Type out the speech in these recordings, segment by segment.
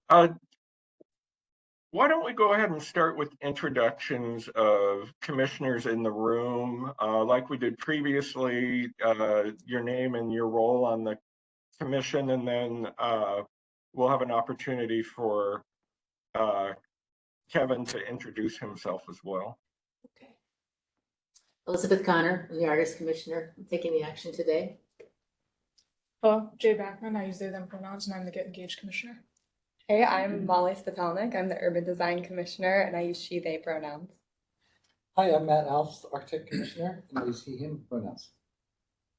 Uh, why don't we go ahead and start with introductions of commissioners in the room, like we did previously, your name and your role on the commission, and then we'll have an opportunity for Kevin to introduce himself as well. Okay. Elizabeth Connor, I'm the Artist Commissioner. I'm taking the action today. Hello, Jay Backman. I use they, them pronouns, and I'm the Get Engaged Commissioner. Hey, I'm Molly Spitalnik. I'm the Urban Design Commissioner, and I use she, they pronouns. Hi, I'm Matt Alves, Architect Commissioner, and I use he, him pronouns.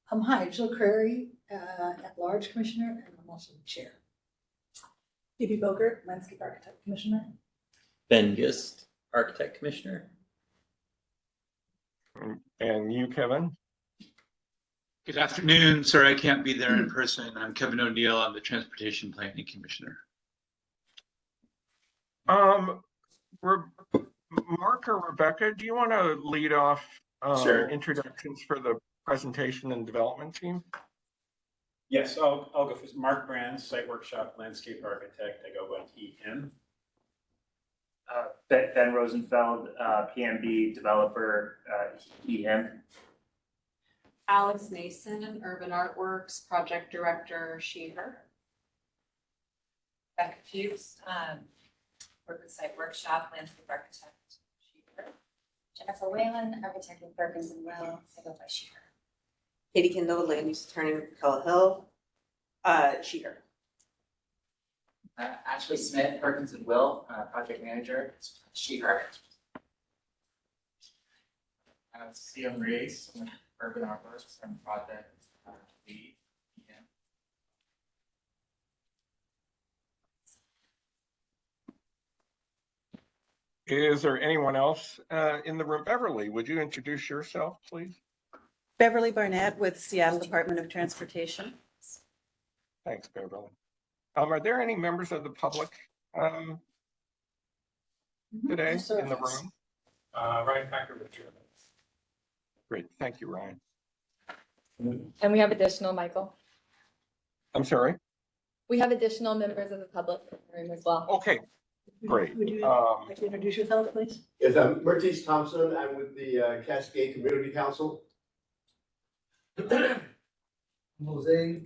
Hi, Jill Crary, at-large Commissioner, and I'm also the Chair. Phoebe Bogert, Landscape Architect Commissioner. Ben Gist, Architect Commissioner. And you, Kevin? Good afternoon. Sorry I can't be there in person. I'm Kevin O'Neill. I'm the Transportation Planning Commissioner. Mark or Rebecca, do you want to lead off Sure. introductions for the presentation and development team? Yes, I'll go first. Mark Brand, Site Workshop Landscape Architect. I go by he, him. Ben Rosenfeld, PMB Developer, he, him. Alex Mason, Urban Artworks Project Director, she, her. Becca Fuchs, Urban Site Workshop Landscape Architect, she, her. Jennifer Whalen, Architect with Perkins and Will, I go by she, her. Katie Kendall, Land Use Attorney with Capella Hill, she, her. Ashley Smith, Perkins and Will, Project Manager, she, her. CM Reese, Urban Artworks and Project Lead. Is there anyone else in the room? Beverly, would you introduce yourself, please? Beverly Barnett with Seattle Department of Transportation. Thanks, Beverly. Are there any members of the public today in the room? Ryan Packer with German. Great, thank you, Ryan. And we have additional, Michael. I'm sorry? We have additional members of the public in the room as well. Okay, great. Would you like to introduce yourself, please? Yes, I'm Murtiz Thompson. I'm with the Cascade Community Council. Jose.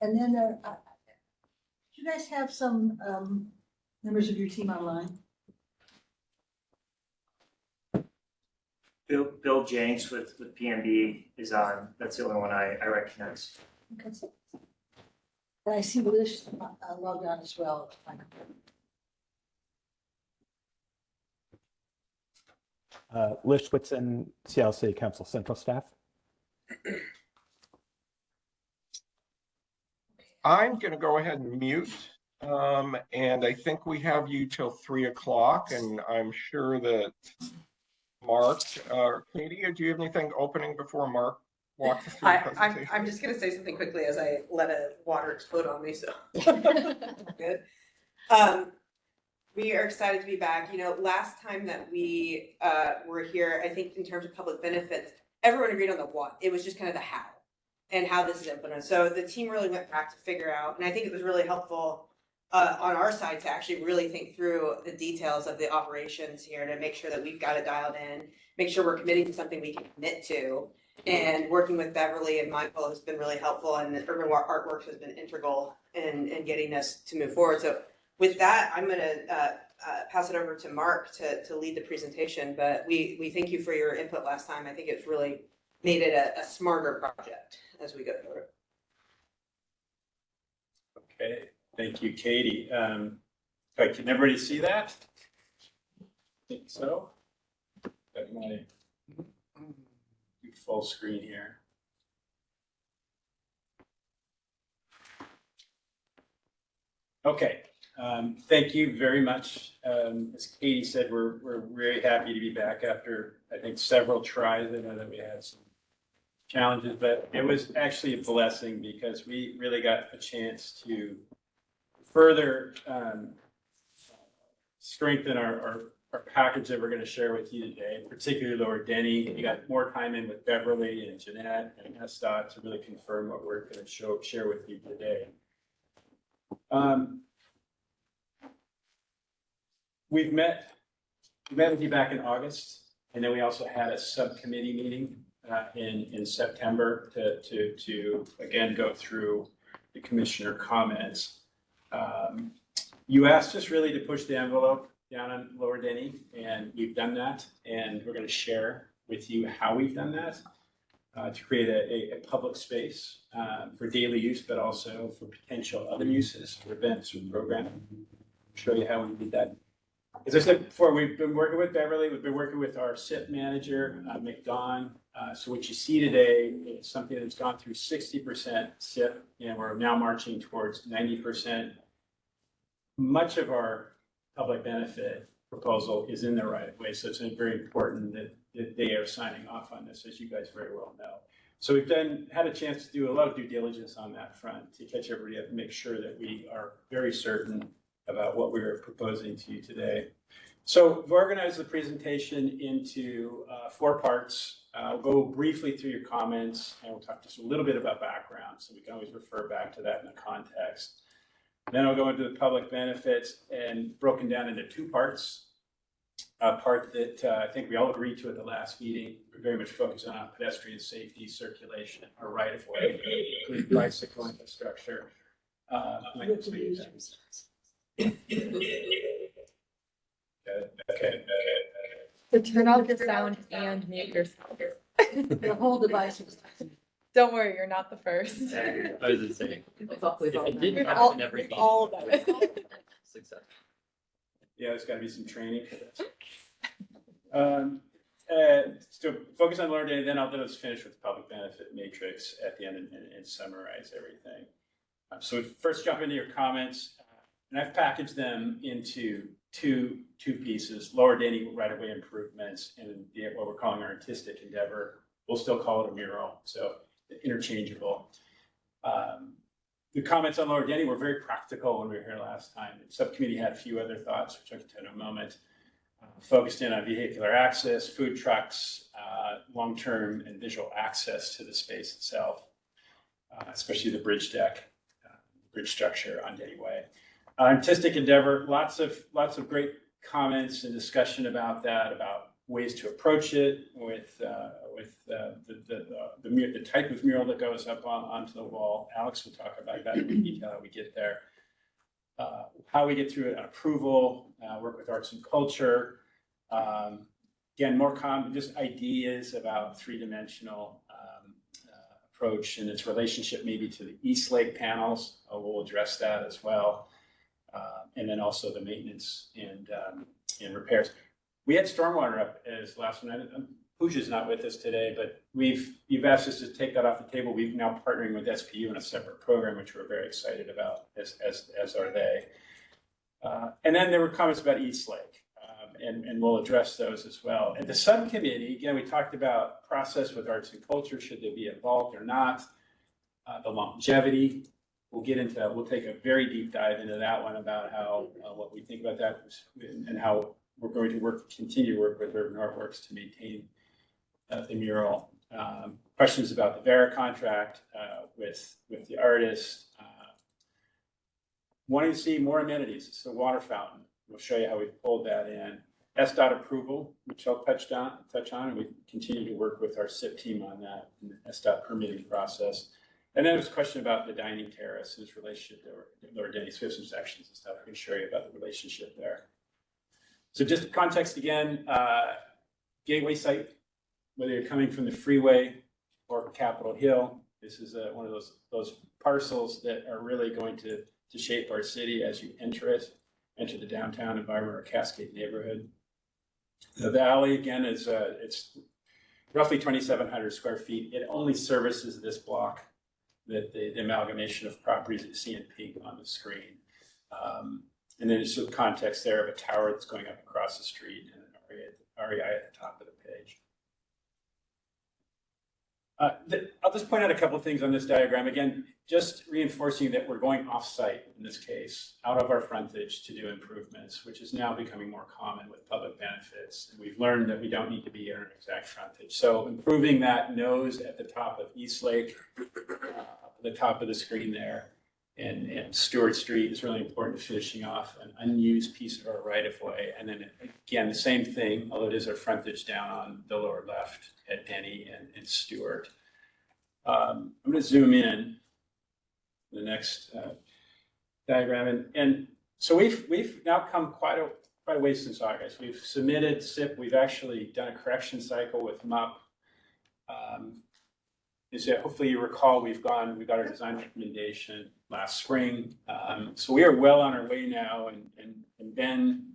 And then, do you guys have some members of your team online? Bill Jenks with PMB is on. That's the only one I recognize. Okay. And I see Liz logged on as well. Liz Whitson, Seattle City Council Central Staff. I'm going to go ahead and mute. And I think we have you till 3 o'clock, and I'm sure that Mark, Katie, do you have anything opening before Mark walks us through the presentation? I'm just going to say something quickly as I let a water explode on me, so good. We are excited to be back. You know, last time that we were here, I think in terms of public benefits, everyone agreed on the what. It was just kind of the how and how this is implemented. So the team really went back to figure out, and I think it was really helpful on our side to actually really think through the details of the operations here to make sure that we've got it dialed in, make sure we're committing to something we can commit to. And working with Beverly and Michael has been really helpful, and Urban Artworks has been integral in getting us to move forward. So with that, I'm going to pass it over to Mark to lead the presentation. But we thank you for your input last time. I think it's really made it a smarter project as we go through. Okay, thank you, Katie. Can everybody see that? I think so. Got my full screen here. Okay, thank you very much. As Katie said, we're very happy to be back after, I think, several tries. I know that we had some challenges, but it was actually a blessing because we really got a chance to further strengthen our package that we're going to share with you today, particularly Lower Denny. We got more time in with Beverly and Jeanette and SDOT to really confirm what we're going to share with you today. We met with you back in August, and then we also had a subcommittee meeting in September to again go through the commissioner comments. You asked us really to push the envelope down on Lower Denny, and we've done that, and we're going to share with you how we've done that to create a public space for daily use, but also for potential other uses, for events or programming. I'll show you how we did that. As I said before, we've been working with Beverly, we've been working with our SIP manager, McDon. So what you see today is something that's gone through 60% SIP, and we're now marching towards 90%. Much of our public benefit proposal is in the right of way, so it's very important that they are signing off on this, as you guys very well know. So we've had a chance to do a lot of due diligence on that front to catch everybody up and make sure that we are very certain about what we're proposing to you today. So we've organized the presentation into 4 parts. I'll go briefly through your comments, and we'll talk just a little bit about background, so we can always refer back to that in the context. Then I'll go into the public benefits and broken down into 2 parts. A part that I think we all agreed to at the last meeting, we're very much focused on pedestrian safety, circulation, our right of way, including bicycle infrastructure. Okay. So turn off the sound and mute yourself. The whole device was. Don't worry, you're not the first. I was just saying. We've all If it didn't We've happen all- in every we've all done it. Success. Yeah, there's got to be some training for this. So focus on Lower Denny, then let's finish with the public benefit matrix at the end and summarize everything. So first jump into your comments, and I've packaged them into two pieces: Lower Denny right-of-way improvements and what we're calling our artistic endeavor. We'll still call it a mural, so interchangeable. The comments on Lower Denny were very practical when we were here last time. The subcommittee had a few other thoughts, which I'll get to in a moment. Focused in on vehicular access, food trucks, long-term and visual access to the space itself, especially the bridge deck, bridge structure on Denny Way. Artistic endeavor, lots of great comments and discussion about that, about ways to approach it with the type of mural that goes up onto the wall. Alex will talk about that in detail, how we get there, how we get through it on approval, work with arts and culture. Again, more just ideas about 3-dimensional approach and its relationship maybe to the East Lake panels. We'll address that as well. And then also the maintenance and repairs. We had stormwater up as last one. Pooja's not with us today, but you've asked us to take that off the table. We've now partnering with SPU in a separate program, which we're very excited about, as are they. And then there were comments about East Lake, and we'll address those as well. At the subcommittee, again, we talked about process with arts and culture, should they be involved or not, the longevity. We'll take a very deep dive into that one about how, what we think about that and how we're going to continue to work with Urban Artworks to maintain the mural. Questions about the Vera contract with the artist. Wanting to see more amenities. It's the water fountain. We'll show you how we've pulled that in. SDOT approval, which I'll touch on, and we continue to work with our SIP team on that in the SDOT permitting process. And then there's a question about the dining terrace and its relationship to Lower Denny. So we have some sections and stuff I can show you about the relationship there. So just context again, gateway site, whether you're coming from the freeway or Capitol Hill, this is one of those parcels that are really going to shape our city as you enter the downtown environment or Cascade neighborhood. The valley, again, is it's roughly 2,700 square feet. It only services this block, the amalgamation of properties that you see in pink on the screen. And then just some context there of a tower that's going up across the street and an REI at the top of the page. I'll just point out a couple of things on this diagram. Again, just reinforcing that we're going off-site in this case, out of our frontage to do improvements, which is now becoming more common with public benefits. And we've learned that we don't need to be in our exact frontage. So improving that nose at the top of East Lake, the top of the screen there, and Stewart Street is really important, finishing off an unused piece of our right-of-way. And then again, the same thing, although it is our frontage down on the lower left at Denny and Stewart. I'm going to zoom in the next diagram. And so we've now come quite a way since August. We've submitted SIP. We've actually done a correction cycle with MUP. Hopefully you recall we got our design recommendation last spring. So we are well on our way now, and Ben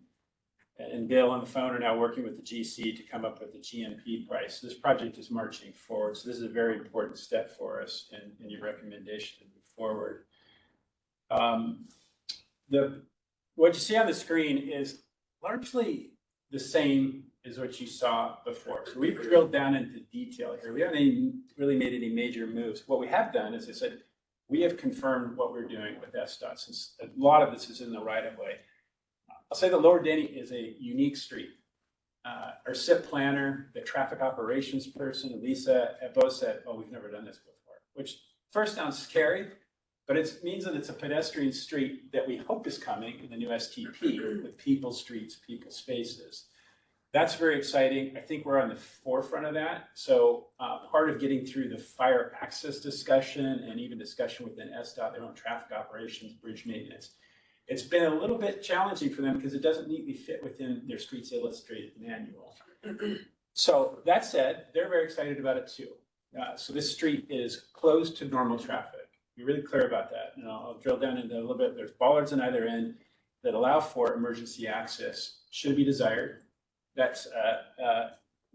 and Bill on the phone are now working with the GC to come up with the GMP price. This project is marching forward, so this is a very important step for us in your recommendation to move forward. What you see on the screen is largely the same as what you saw before. So we've drilled down into detail here. We haven't really made any major moves. What we have done, as I said, we have confirmed what we're doing with SDOT, since a lot of this is in the right-of-way. I'll say the Lower Denny is a unique street. Our SIP planner, the traffic operations person, Lisa, have both said, oh, we've never done this before, which first sounds scary, but it means that it's a pedestrian street that we hope is coming in the new STP with people streets, people spaces. That's very exciting. I think we're on the forefront of that. So part of getting through the fire access discussion and even discussion within SDOT, their own traffic operations, bridge maintenance, it's been a little bit challenging for them because it doesn't neatly fit within their Streets Illustrated manual. So that said, they're very excited about it too. So this street is closed to normal traffic. Be really clear about that. And I'll drill down into a little bit. There's bollards on either end that allow for emergency access, should be desired. That's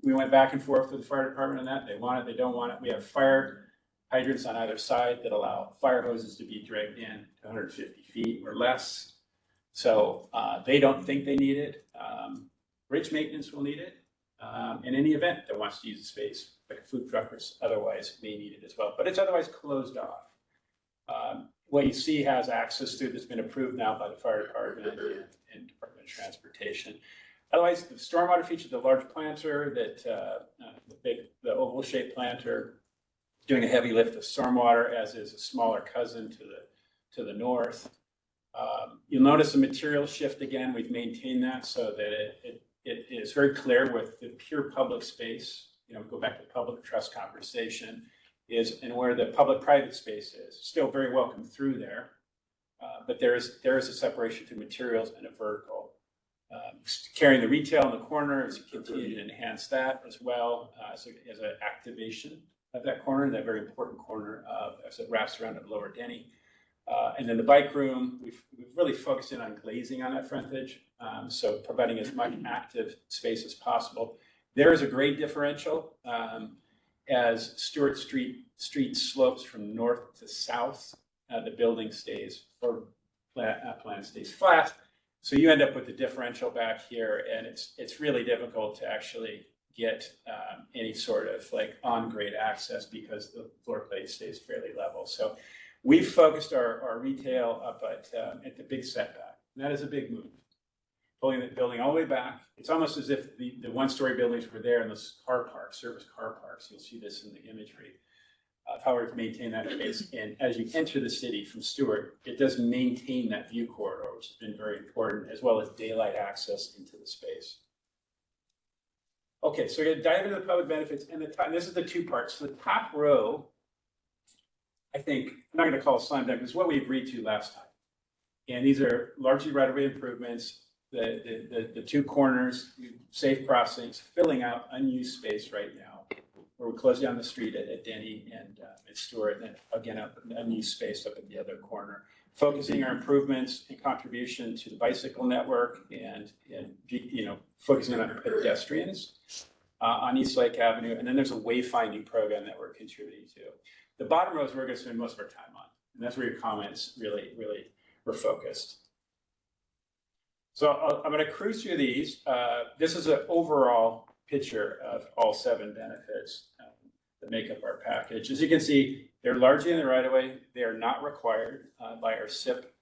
we went back and forth with the fire department on that. They want it, they don't want it. We have fire hydrants on either side that allow fire hoses to be dragged in to 150 feet or less. So they don't think they need it. Bridge maintenance will need it. And any event that wants to use the space, like a food truck or otherwise, may need it as well. But it's otherwise closed off. What you see has access to that's been approved now by the fire department and Department of Transportation. Otherwise, the stormwater feature, the large planter, the oval-shaped planter, doing a heavy lift of stormwater, as is a smaller cousin to the north. You'll notice a material shift again. We've maintained that so that it is very clear with the pure public space. Go back to the public trust conversation, and where the public-private space is. Still very welcome through there, but there is a separation to materials and a vertical. Carrying the retail in the corner as you continue to enhance that as well as an activation of that corner, that very important corner as it wraps around at Lower Denny. And then the bike room, we've really focused in on glazing on that frontage, so providing as much active space as possible. There is a grade differential as Stewart Street slopes from north to south. The building stays, or plan stays flat. So you end up with the differential back here, and it's really difficult to actually get any sort of like on-grade access because the floor plate stays fairly level. So we've focused our retail up at the big setback, and that is a big move. Pulling the building all the way back. It's almost as if the one-story buildings were there in those car parks, service car parks. You'll see this in the imagery of how we've maintained that space. And as you enter the city from Stewart, it does maintain that view corridor, which has been very important, as well as daylight access into the space. Okay, so we're going to dive into the public benefits, and this is the two parts. So the top row, I think, I'm not going to call it slam dunk, it's what we agreed to last time. And these are largely right-of-way improvements, the two corners, safe crossings, filling out unused space right now, where we close down the street at Denny and at Stewart, and then again, unused space up at the other corner. Focusing our improvements and contribution to the bicycle network and focusing on pedestrians on East Lake Avenue. And then there's a wayfinding program that we're contributing to. The bottom row is where we're going to spend most of our time on. And that's where your comments really were focused. So I'm going to cruise through these. This is an overall picture of all 7 benefits. that make up our package. As you can see, they're largely in the right of way. They are not required by our SIP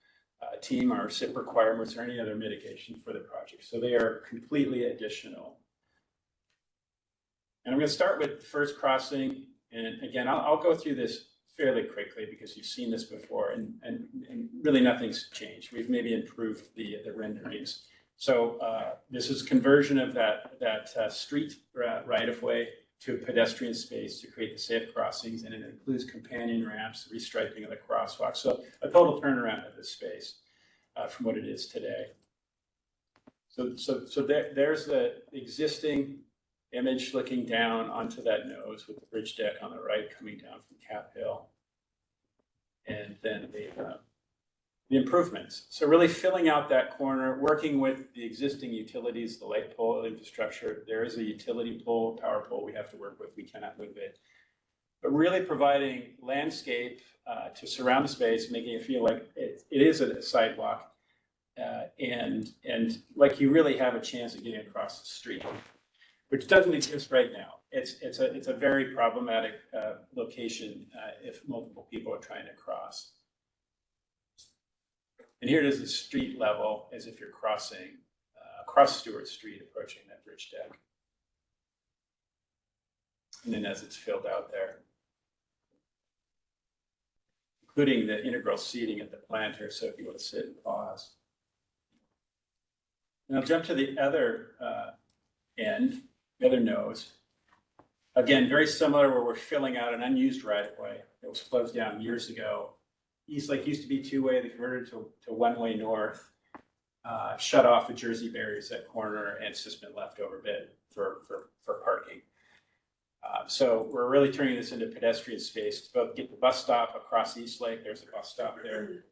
team, our SIP requirements, or any other mitigation for the project. So they are completely additional. And I'm going to start with the first crossing. And again, I'll go through this fairly quickly because you've seen this before, and really nothing's changed. We've maybe improved the renderings. So this is conversion of that street right of way to a pedestrian space to create the safe crossings, and it includes companion ramps, restriping of the crosswalk. So a total turnaround of this space from what it is today. So there's the existing image looking down onto that nose with the bridge deck on the right coming down from Cap Hill. And then the improvements. So really filling out that corner, working with the existing utilities, the light pole infrastructure. There is a utility pole, power pole we have to work with. We cannot move it. But really providing landscape to surround the space, making it feel like it is a sidewalk, and like you really have a chance of getting across the street, which doesn't exist right now. It's a very problematic location if multiple people are trying to cross. And here it is at street level, as if you're crossing across Stewart Street, approaching that bridge deck. And then as it's filled out there, including the integral seating at the planter, so if you want to sit and pause. And I'll jump to the other end, the other nose. Again, very similar, where we're filling out an unused right-of-way that was closed down years ago. Eastlake used to be two-way, they converted to one-way north, shut off the Jersey barriers at corner, and it's just been left over a bit for parking. So we're really turning this into pedestrian space to both get the bus stop across Eastlake. There's a bus stop there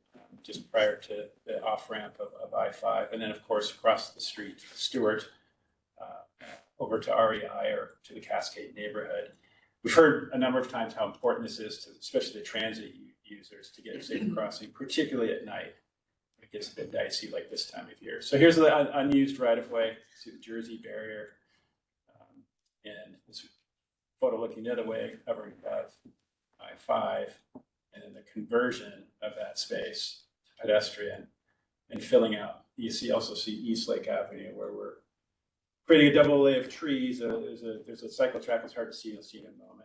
just prior to the off-ramp of I-5, and then of course across the street, Stewart, over to REI or to the Cascade neighborhood. We've heard a number of times how important this is to especially the transit users to get a safe crossing, particularly at night. It gets a bit dicey like this time of year. So here's the unused right-of-way. See the Jersey barrier. And this photo looking the other way, covering I-5, and then the conversion of that space to pedestrian and filling out. You also see Eastlake Avenue, where we're creating a double lay of trees. There's a cycle track. It's hard to see. You'll see in a moment.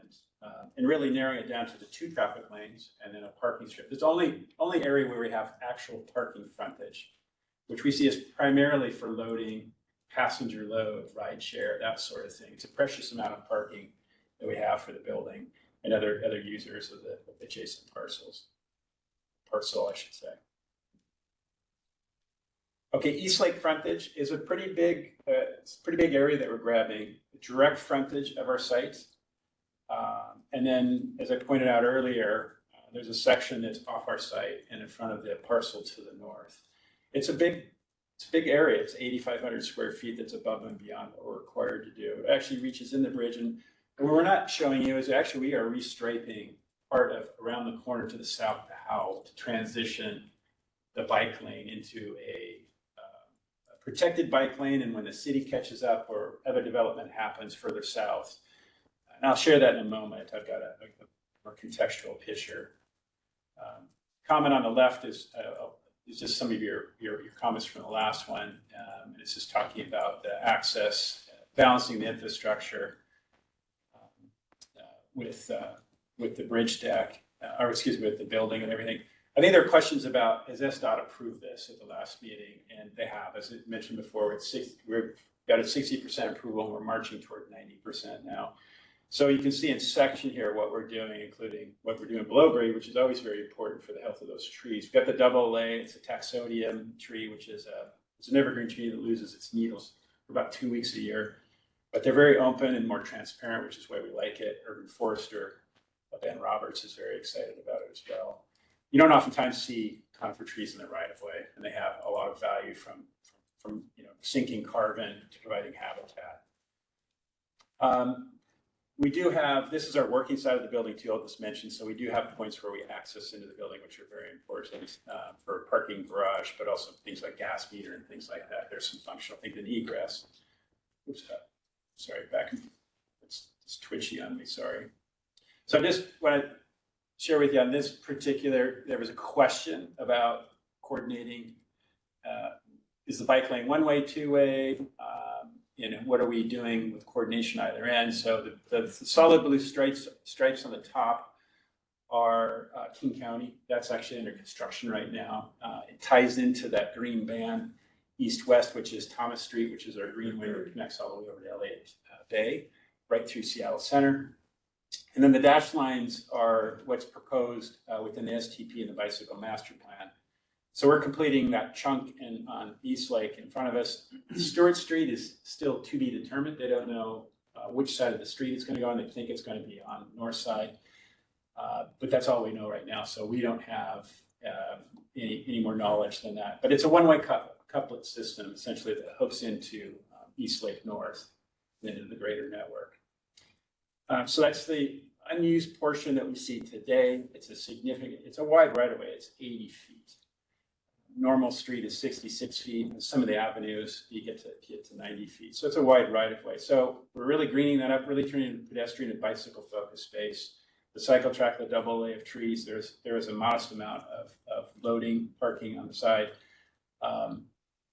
And really narrowing it down to the 2 traffic lanes and then a parking strip. It's only area where we have actual parking frontage, which we see as primarily for loading, passenger load, ride share, that sort of thing. It's a precious amount of parking that we have for the building and other users of the adjacent parcel, I should say. Okay, Eastlake frontage is a pretty big area that we're grabbing. The direct frontage of our site. And then, as I pointed out earlier, there's a section that's off our site and in front of the parcel to the north. It's a big area. It's 8,500 square feet that's above and beyond what we're required to do. It actually reaches in the bridge. And what we're not showing you is actually we are restriping part of around the corner to the south of the Howell to transition the bike lane into a protected bike lane, and when the city catches up or other development happens further south. And I'll share that in a moment. I've got a more contextual picture. Comment on the left is just some of your comments from the last one. And it's just talking about the access, balancing the infrastructure with the bridge deck, with the building and everything. I think there are questions about, has SDOT approved this at the last meeting? And they have. As I mentioned before, we've got a 60% approval, and we're marching toward 90% now. So you can see in section here what we're doing, including what we're doing below grade, which is always very important for the health of those trees. We've got the double lay. It's a taxodium tree, which is it's an evergreen tree that loses its needles for about 2 weeks a year. But they're very open and more transparent, which is why we like it. Urban forester Ben Roberts is very excited about it as well. You don't oftentimes see conifer trees in the right of way, and they have a lot of value from sinking carbon to providing habitat. We do have, this is our working side of the building too, I'll just mention. So we do have points where we access into the building, which are very important for parking garage, but also things like gas meter and things like that. There's some functional things in egress. Oops, sorry, back. It's twitchy on me, sorry. So I just want to share with you on this particular, there was a question about coordinating, is the bike lane one way, two way? What are we doing with coordination either end? So the solid blue stripes on the top are King County. That's actually under construction right now. It ties into that green band east-west, which is Thomas Street, which is our greenway that connects all the way over to LA Bay, right through Seattle Center. And then the dashed lines are what's proposed within the STP and the bicycle master plan. So we're completing that chunk on East Lake in front of us. Stewart Street is still to be determined. They don't know which side of the street it's going to go on. They think it's going to be on the north side. But that's all we know right now. So we don't have any more knowledge than that. But it's a one-way couplet system, essentially, that hooks into East Lake North and into the greater network. So that's the unused portion that we see today. It's a wide right-of-way. It's 80 feet. Normal street is 66 feet, and some of the avenues you get to 90 feet. So it's a wide right-of-way. So we're really greening that up, really turning it pedestrian and bicycle focused space. The cycle track, the double lay of trees, there is a modest amount of loading, parking on the side.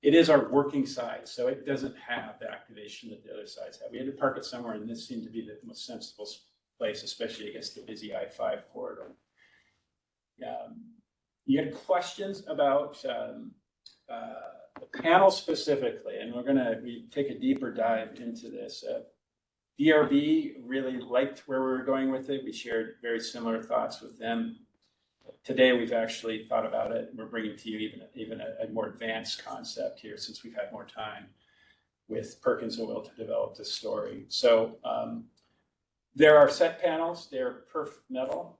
It is our working side, so it doesn't have the activation that the other sides have. We had to park it somewhere, and this seemed to be the most sensible place, especially against the busy I-5 corridor. You had questions about the panel specifically, and we take a deeper dive into this. DRB really liked where we were going with it. We shared very similar thoughts with them. Today, we've actually thought about it, and we're bringing to you even a more advanced concept here, since we've had more time with Perkins and Will to develop this story. So there are set panels. They're perf metal.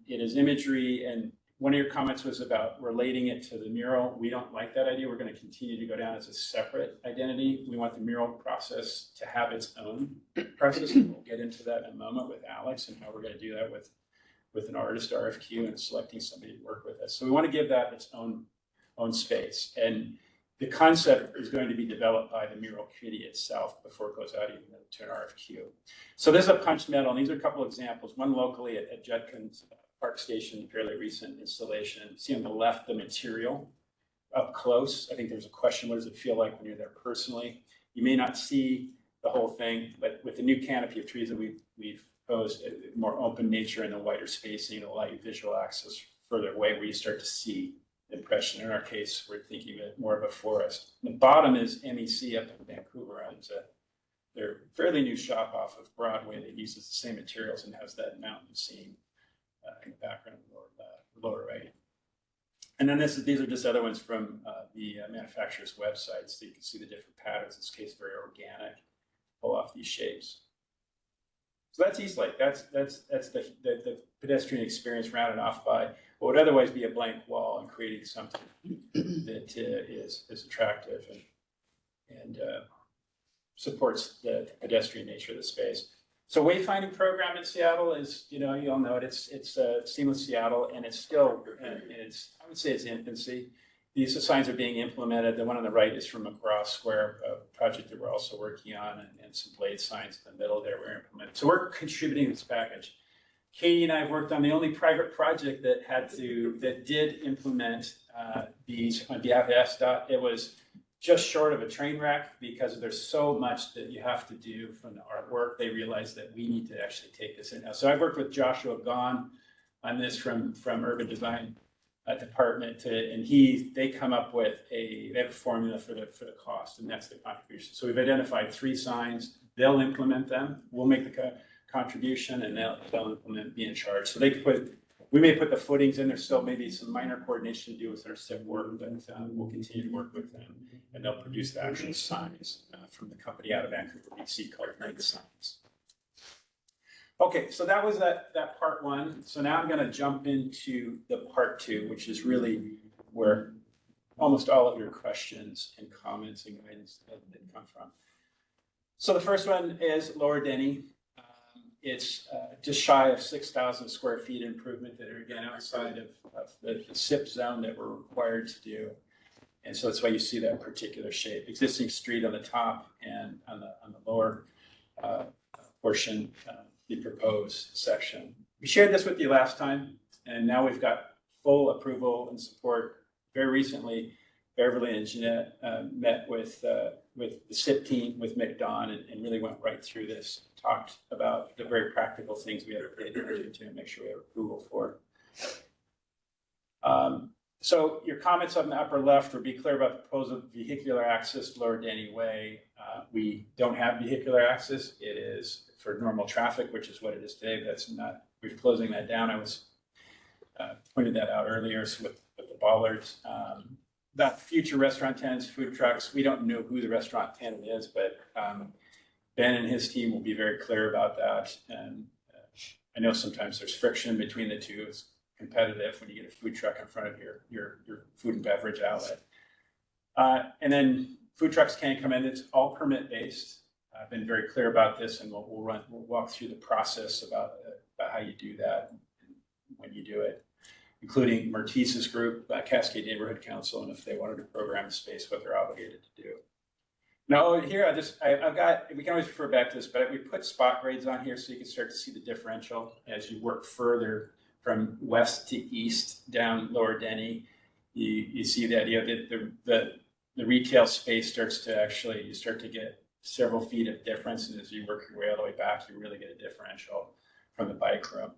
It is imagery, and one of your comments was about relating it to the mural. We don't like that idea. We're going to continue to go down as a separate identity. We want the mural process to have its own process, and we'll get into that in a moment with Alex and how we're going to do that with an artist RFQ and selecting somebody to work with us. So we want to give that its own space. And the concept is going to be developed by the mural committee itself before it goes out even to an RFQ. So this is a punched metal, and these are a couple examples. One locally at Judkins Park Station, fairly recent installation. See on the left the material up close. I think there's a question, what does it feel like when you're there personally? You may not see the whole thing, but with the new canopy of trees that we've proposed, a more open nature and a wider spacing will allow you visual access further away where you start to see the impression. In our case, we're thinking of it more of a forest. The bottom is MEC up in Vancouver. They're a fairly new shop off of Broadway that uses the same materials and has that mountain scene in the background, lower right. And then these are just other ones from the manufacturer's website, so you can see the different patterns. In this case, very organic. Pull off these shapes. So that's East Lake. That's the pedestrian experience rounded off by what would otherwise be a blank wall, and creating something that is attractive and supports the pedestrian nature of the space. So wayfinding program in Seattle is, you all know it. It's Seamless Seattle, and it's still, I would say it's infancy. These signs are being implemented. The one on the right is from McGraw Square, a project that we're also working on, and some blade signs in the middle there we're implementing. So we're contributing to this package. Katie and I have worked on the only private project that did implement these on behalf of SDOT. It was just short of a train wreck because there's so much that you have to do from the artwork. They realized that we need to actually take this in-house. So I've worked with Joshua Gahn on this from Urban Design Department, and they come up with they have a formula for the cost, and that's the contribution. So we've identified 3 signs. They'll implement them. We'll make the contribution, and they'll implement, be in charge. So we may put the footings in. There's still maybe some minor coordination to do with their civ work, but we'll continue to work with them, and they'll produce the actual signs from the company out of Vancouver, BC, called Night Signs. Okay, so that was that part 1. So now I'm going to jump into the part 2, which is really where almost all of your questions and comments and guidance have come from. So the first one is Lower Denny. It's just shy of 6,000 square feet improvement that are, again, outside of the SIP zone that we're required to do. And so that's why you see that particular shape. Existing street on the top, and on the lower portion, the proposed section. We shared this with you last time, and now we've got full approval and support. Very recently, Beverly and Jeanette met with the SIP team, with Mick Don, and really went right through this, talked about the very practical things we have to pay attention to and make sure we have approval for. So your comments on the upper left would be clear about the proposal vehicular access to Lower Denny Way. We don't have vehicular access. It is for normal traffic, which is what it is today. That's not, we're closing that down. I was pointed that out earlier with the bollards. That future restaurant tenants, food trucks, we don't know who the restaurant tenant is, but Ben and his team will be very clear about that. And I know sometimes there's friction between the two. It's competitive when you get a food truck in front of your food and beverage outlet. And then food trucks can't come in. It's all permit based. I've been very clear about this, and we'll walk through the process about how you do that when you do it, including Mertis's group, Cascade Neighborhood Council, and if they wanted to program the space, what they're obligated to do. Now here, I've got, we can always refer back to this, but we put spot grades on here so you can start to see the differential as you work further from west to east down Lower Denny. You see the idea that the retail space starts to actually, you start to get several feet of difference, and as you work your way all the way back, you really get a differential from the bike room.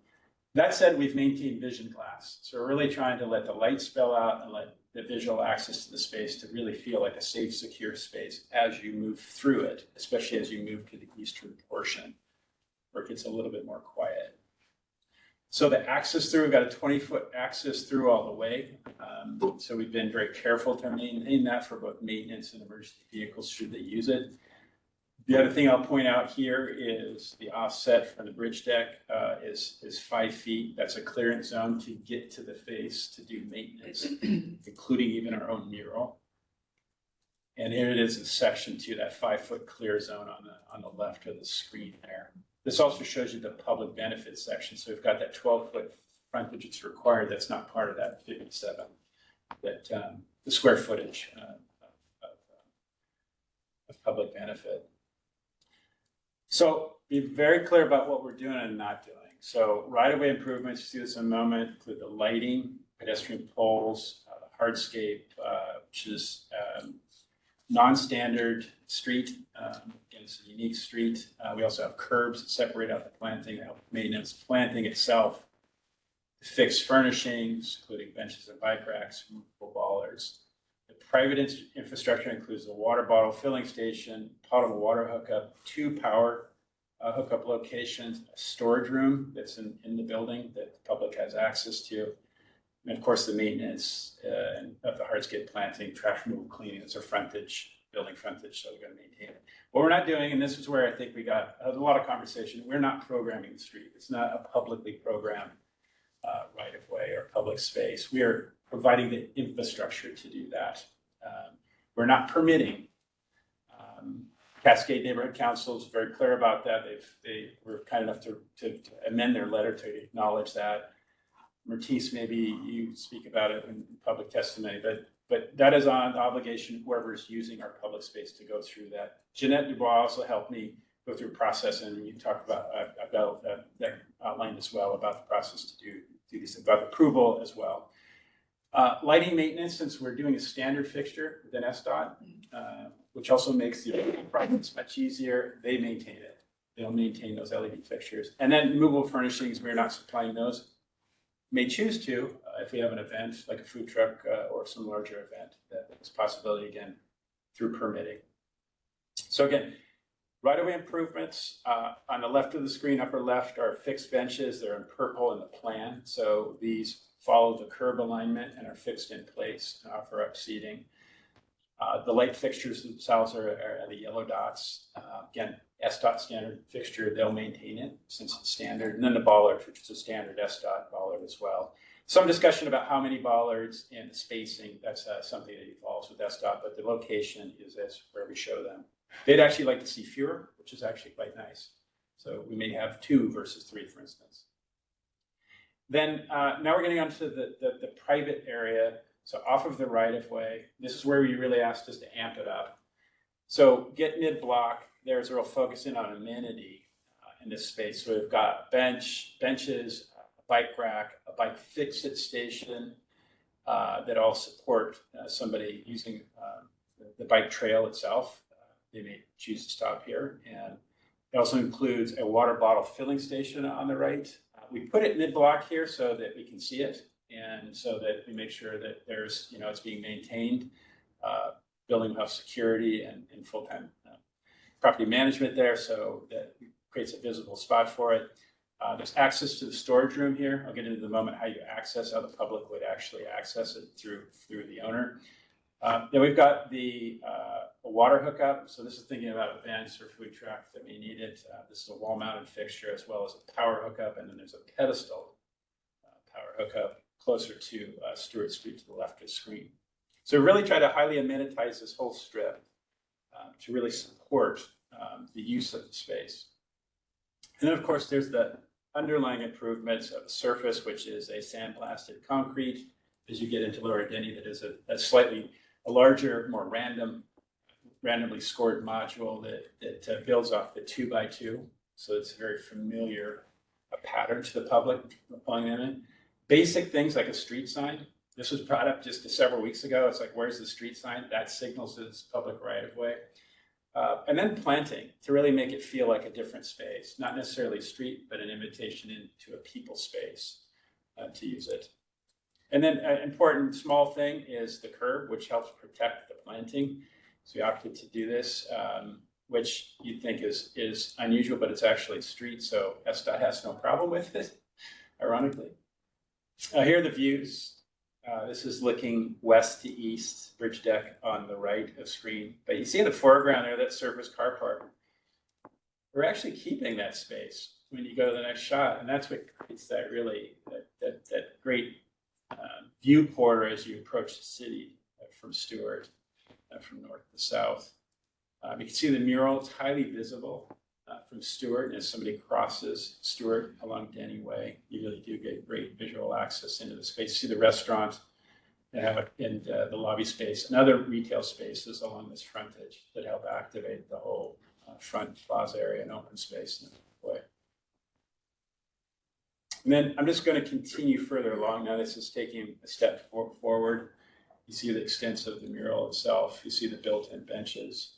That said, we've maintained vision glass. So we're really trying to let the light spill out and let the visual access to the space to really feel like a safe, secure space as you move through it, especially as you move to the eastern portion, where it gets a little bit more quiet. So the access through, we've got a 20-foot access through all the way. So we've been very careful to maintain that for both maintenance and emergency vehicles should they use it. The other thing I'll point out here is the offset from the bridge deck is 5 feet. That's a clearance zone to get to the face to do maintenance, including even our own mural. And here it is in section 2, that 5-foot clear zone on the left of the screen there. This also shows you the public benefits section. So we've got that 12-foot frontage that's required. That's not part of that 57, that the square footage of public benefit. So be very clear about what we're doing and not doing. So right-of-way improvements, see this in a moment, include the lighting, pedestrian poles, the hardscape, which is non-standard street. Again, it's a unique street. We also have curbs that separate out the planting to help maintenance. Planting itself, fixed furnishings, including benches and bike racks, movable bollards. The private infrastructure includes the water bottle filling station, potable water hookup, 2 power hookup locations, a storage room that's in the building that the public has access to, and of course the maintenance of the hardscape planting, trash removal, cleaning. It's our frontage, building frontage, so we're going to maintain it. What we're not doing, and this is where I think we got a lot of conversation, we're not programming the street. It's not a publicly programmed right-of-way or public space. We are providing the infrastructure to do that. We're not permitting. Cascade Neighborhood Council is very clear about that. They were kind enough to amend their letter to acknowledge that. Mertis, maybe you speak about it in public testimony, but that is on the obligation of whoever's using our public space to go through that. Jeanette Dubois also helped me go through process, and you talked about, I've got that outlined as well about the process to do these, about approval as well. Lighting maintenance, since we're doing a standard fixture within SDOT, which also makes the process much easier, they maintain it. They'll maintain those LED fixtures. And then movable furnishings, we're not supplying those. May choose to, if we have an event like a food truck or some larger event, that's a possibility again through permitting. So again, right-of-way improvements on the left of the screen, upper left, are fixed benches. They're in purple in the plan. So these follow the curb alignment and are fixed in place and offer up seating. The light fixtures themselves are the yellow dots. Again, SDOT standard fixture, they'll maintain it since it's standard. And then the bollards, which is a standard SDOT bollard as well. Some discussion about how many bollards and the spacing, that's something that evolves with SDOT, but the location is where we show them. They'd actually like to see fewer, which is actually quite nice. So we may have 2 versus 3, for instance. Then now we're getting onto the private area. So off of the right-of-way, this is where you really asked us to amp it up. So get mid-block, there's a real focus in on amenity in this space. So we've got benches, a bike rack, a bike fix-it station that all support somebody using the bike trail itself. They may choose to stop here. And it also includes a water bottle filling station on the right. We put it mid-block here so that we can see it and so that we make sure that there's, it's being maintained. Building will have security and full-time property management there, so that creates a visible spot for it. There's access to the storage room here. I'll get into the moment how you access, how the public would actually access it through the owner. Then we've got the a water hookup. So this is thinking about events or food trucks that may need it. This is a wall-mounted fixture as well as a power hookup, and then there's a pedestal power hookup closer to Stewart Street to the left of the screen. So we really try to highly amenitize this whole strip to really support the use of the space. And then, of course, there's the underlying improvements of the surface, which is a sandblasted concrete. As you get into Lower Denny, that is a slightly larger, more randomly scored module that builds off the 2x2. So it's a very familiar pattern to the public pulling them in. Basic things like a street sign. This was brought up just several weeks ago. It's like, where's the street sign? That signals it's public right of way. And then planting to really make it feel like a different space, not necessarily a street, but an invitation into a people space to use it. And then an important small thing is the curb, which helps protect the planting. So we opted to do this, which you'd think is unusual, but it's actually street, so SDOT has no problem with it, ironically. Here are the views. This is looking west to east, bridge deck on the right of screen. But you see in the foreground there, that surface car park. We're actually keeping that space when you go to the next shot. And that's what creates that really, that great viewport as you approach the city from Stewart, from north to south. You can see the mural, it's highly visible from Stewart. And as somebody crosses Stewart along Denny Way, you really do get great visual access into the space. See the restaurant and the lobby space and other retail spaces along this frontage that help activate the whole front plaza area and open space in a way. And then I'm just going to continue further along. Now this is taking a step forward. You see the extent of the mural itself. You see the built-in benches.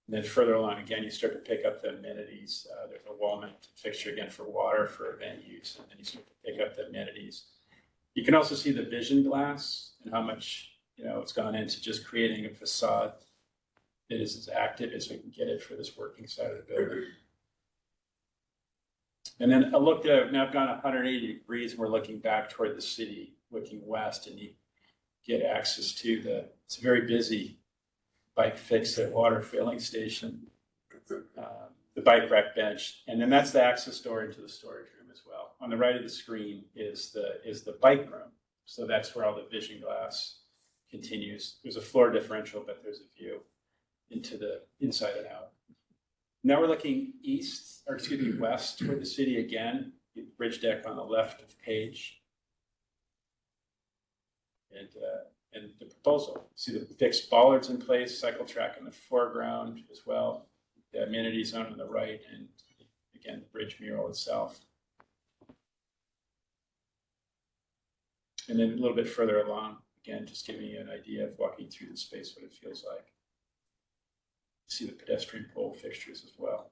And then further along, again, you start to pick up the amenities. There's a wall-mounted fixture, again, for water, for event use, and then you start to pick up the amenities. You can also see the vision glass and how much, it's gone into just creating a facade that is as active as we can get it for this working side of the building. And then a look at, now I've gone 180 degrees, and we're looking back toward the city, looking west, and you get access to it's very busy bike fix-it water filling station, the bike rack bench, and then that's the access door into the storage room as well. On the right of the screen is the bike room. So that's where all the vision glass continues. There's a floor differential, but there's a view into the inside and out. Now we're looking west toward the city again, the bridge deck on the left of the page. And the proposal. See the fixed bollards in place, cycle track in the foreground as well, the amenity zone on the right, and again, the bridge mural itself. And then a little bit further along, again, just giving you an idea of walking through the space, what it feels like. See the pedestrian pole fixtures as well.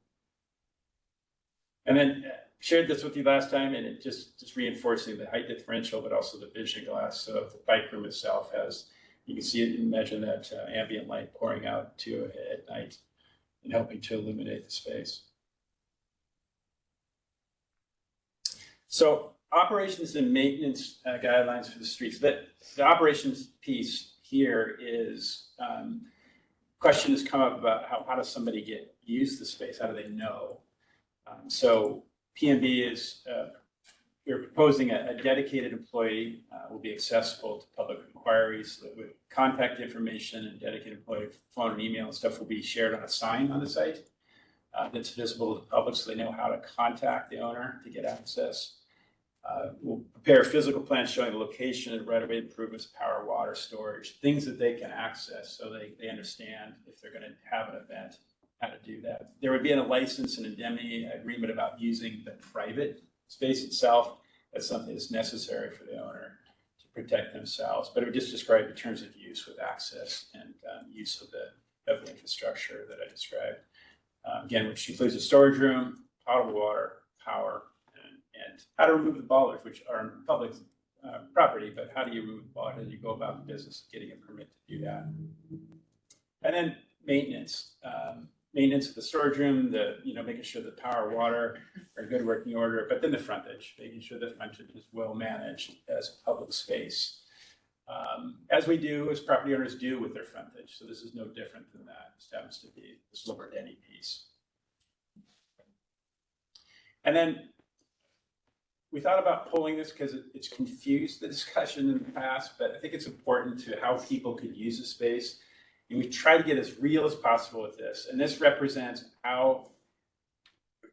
And then shared this with you last time, and it just reinforcing the height differential, but also the vision glass. So the bike room itself has, you can see it, imagine that ambient light pouring out to it at night and helping to illuminate the space. So operations and maintenance guidelines for the streets. The operations piece here is, question has come up about how does somebody use the space? How do they know? So PMB is, we're proposing a dedicated employee will be accessible to public inquiries with contact information, and dedicated employee phone and email and stuff will be shared on a sign on the site that's visible to the public so they know how to contact the owner to get access. We'll prepare physical plans showing the location and right-of-way improvements, power, water, storage, things that they can access so they understand if they're going to have an event how to do that. There would be a license and indemnity agreement about using the private space itself. That's something that's necessary for the owner to protect themselves, but it would just describe the terms of use with access and use of the infrastructure that I described. Again, which includes a storage room, potable water, power, and how to remove the bollards, which are on public property, but how do you remove the bollards? How do you go about the business of getting a permit to do that? And then maintenance. Maintenance of the storage room, making sure the power, water are in good working order, but then the frontage, making sure the frontage is well managed as a public space. As we do, as property owners do with their frontage. So this is no different than that. This happens to be this lower any piece. And then we thought about pulling this because it's confused the discussion in the past, but I think it's important to how people could use the space. And we try to get as real as possible with this. And this represents how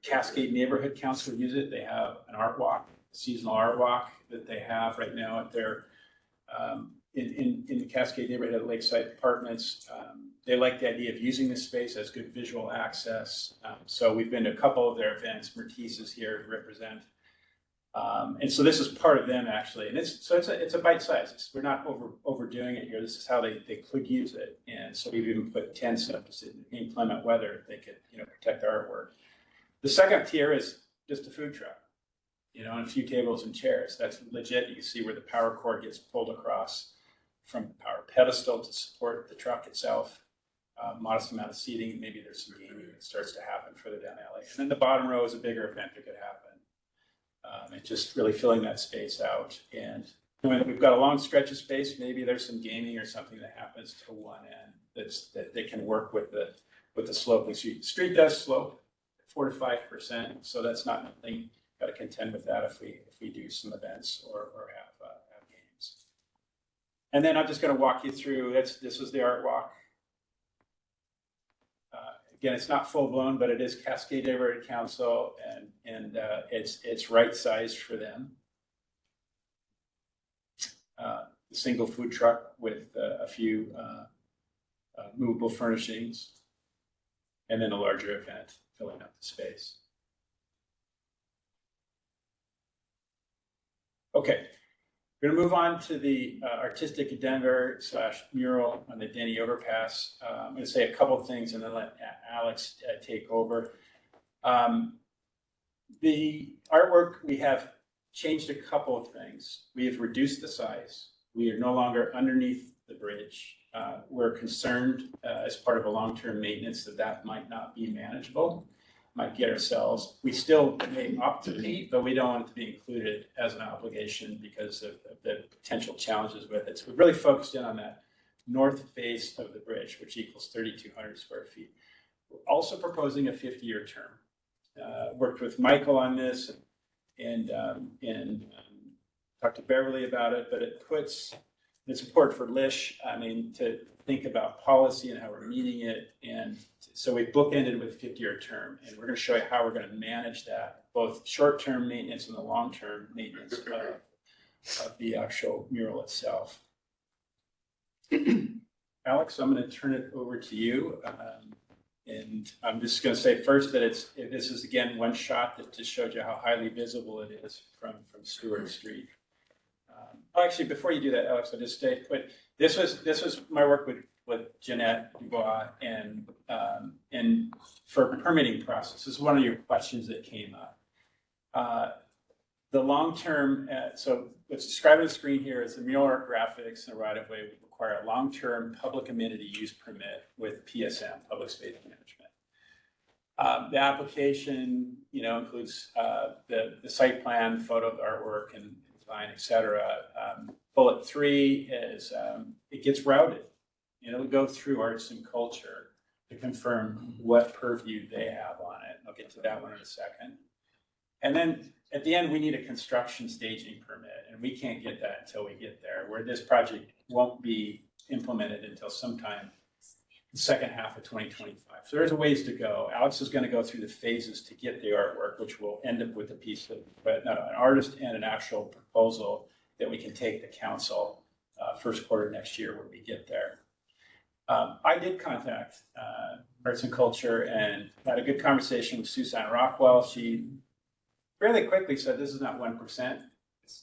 Cascade Neighborhood Council use it. They have an art walk, a seasonal art walk that they have right now at their, in the Cascade Neighborhood at Lakeside Apartments. They like the idea of using this space as good visual access. So we've been to a couple of their events. Mertice is here to represent. And so this is part of them actually, and it's a bite size. We're not overdoing it here. This is how they could use it, and so we've even put tents up to sit in inclement weather. They could protect the artwork. The second tier is just a food truck, and a few tables and chairs. That's legit. You can see where the power cord gets pulled across from the power pedestal to support the truck itself. Modest amount of seating. Maybe there's some gaming that starts to happen further down the alley. And then the bottom row is a bigger event that could happen. And just really filling that space out. And when we've got a long stretch of space, maybe there's some gaming or something that happens to one end that they can work with the sloping street. The street does slope 4 to 5%, so that's not nothing. Got to contend with that if we do some events or have games. And then I'm just going to walk you through. This is the art walk. Again, it's not full blown, but it is Cascade Neighborhood Council, and it's right sized for them. A single food truck with a few movable furnishings, and then a larger event filling up the space. Okay. We're going to move on to the artistic endeavor / mural on the Denny Overpass. I'm going to say a couple of things and then let Alex take over. The artwork, we have changed a couple of things. We have reduced the size. We are no longer underneath the bridge. We're concerned as part of a long-term maintenance that might not be manageable. Might get ourselves, we still may opt to be, but we don't want it to be included as an obligation because of the potential challenges with it. So we've really focused in on that north face of the bridge, which equals 3,200 square feet. We're also proposing a 50-year term. Worked with Michael on this and talked to Beverly about it, but it's important for Lish, to think about policy and how we're meeting it. And so we bookended with a 50-year term, and we're going to show you how we're going to manage that, both short-term maintenance and the long-term maintenance of the actual mural itself. Alex, I'm going to turn it over to you. And I'm just going to say first that this is, again, one shot that just showed you how highly visible it is from Stewart Street. Actually, before you do that, Alex, I'll just say, but this was my work with Jeanette Dubois and for permitting process. This is one of your questions that came up. The long-term, so what's described on the screen here is the mural art graphics and the right-of-way would require a long-term public amenity use permit with PSM, Public Space Management. The application, includes the site plan, photo of the artwork, and design, et cetera. Bullet 3 is it gets routed. It'll go through arts and culture to confirm what purview they have on it. I'll get to that one in a second. And then at the end, we need a construction staging permit, and we can't get that until we get there, where this project won't be implemented until sometime the second half of 2025. So there's a ways to go. Alex is going to go through the phases to get the artwork, which will end up with a piece of an artist and an actual proposal that we can take to council first quarter next year when we get there. I did contact arts and culture, and had a good conversation with Susan Rockwell. She fairly quickly said, this is not 1%.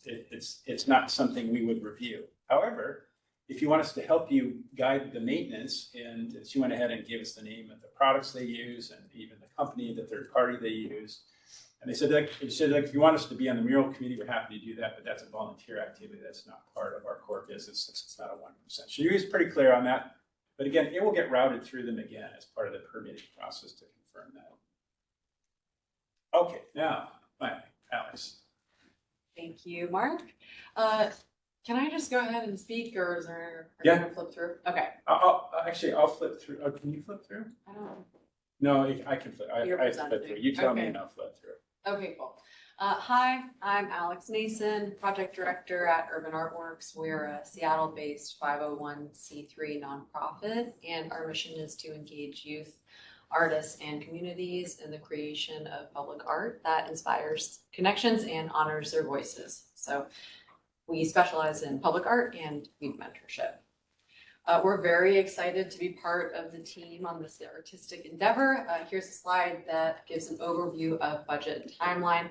It's not something we would review. However, if you want us to help you guide the maintenance, and she went ahead and gave us the name of the products they use and even the company, the third party they use. And they said, if you want us to be on the mural committee, we're happy to do that, but that's a volunteer activity. That's not part of our core business. It's not a 1%. She was pretty clear on that. But again, it will get routed through them again as part of the permitting process to confirm that. Okay, now, Alex. Thank you, Mark. Can I just go ahead and speak, or is there, are you Yeah. gonna flip through? Okay. I'll flip through. Oh, can you flip through? I don't. No, I can flip. I You're have to flip presenting. through. You tell me Okay. and I'll flip through. Okay, cool. Hi, I'm Alex Nason, Project Director at Urban Artworks. We're a Seattle-based 501c3 nonprofit, and our mission is to engage youth, artists, and communities in the creation of public art that inspires connections and honors their voices. So we specialize in public art and youth mentorship. We're very excited to be part of the team on this artistic endeavor. Here's a slide that gives an overview of budget and timeline.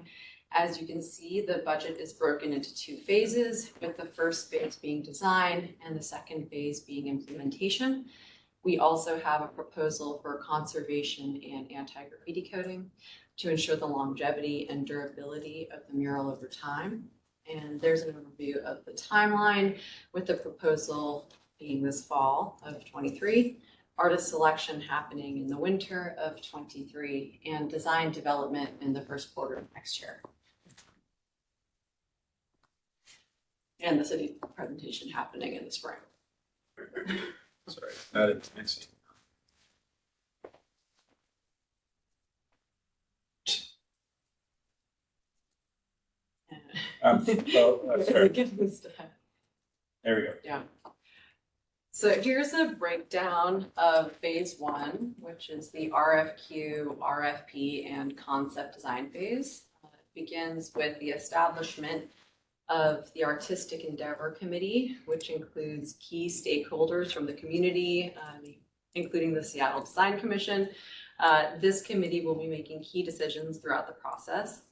As you can see, the budget is broken into 2 phases, with the first phase being design and the second phase being implementation. We also have a proposal for conservation and anti-graffiti coating to ensure the longevity and durability of the mural over time. And there's an overview of the timeline, with the proposal being this fall of 23, artist selection happening in the winter of 23, and design development in the first quarter of next year. And the city presentation happening in the spring. Sorry, not advancing. Sorry. There we go. Yeah. So here's a breakdown of phase 1, which is the RFQ, RFP, and concept design phase. It begins with the establishment of the Artistic Endeavor Committee, which includes key stakeholders from the community, including the Seattle Design Commission. This committee will be making key decisions throughout the process.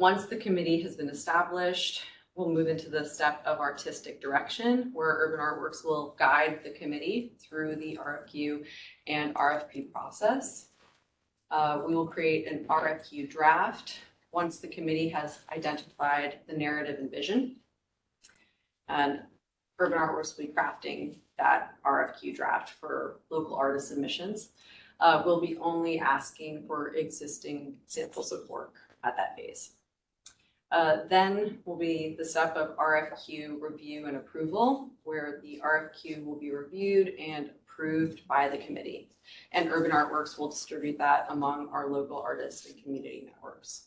Once the committee has been established, we'll move into the step of artistic direction, where Urban Artworks will guide the committee through the RFQ and RFP process. We will create an RFQ draft once the committee has identified the narrative and vision. And Urban Artworks will be crafting that RFQ draft for local artist submissions. We'll be only asking for existing samples of work at that phase. Then will be the step of RFQ review and approval, where the RFQ will be reviewed and approved by the committee. And Urban Artworks will distribute that among our local artists and community networks.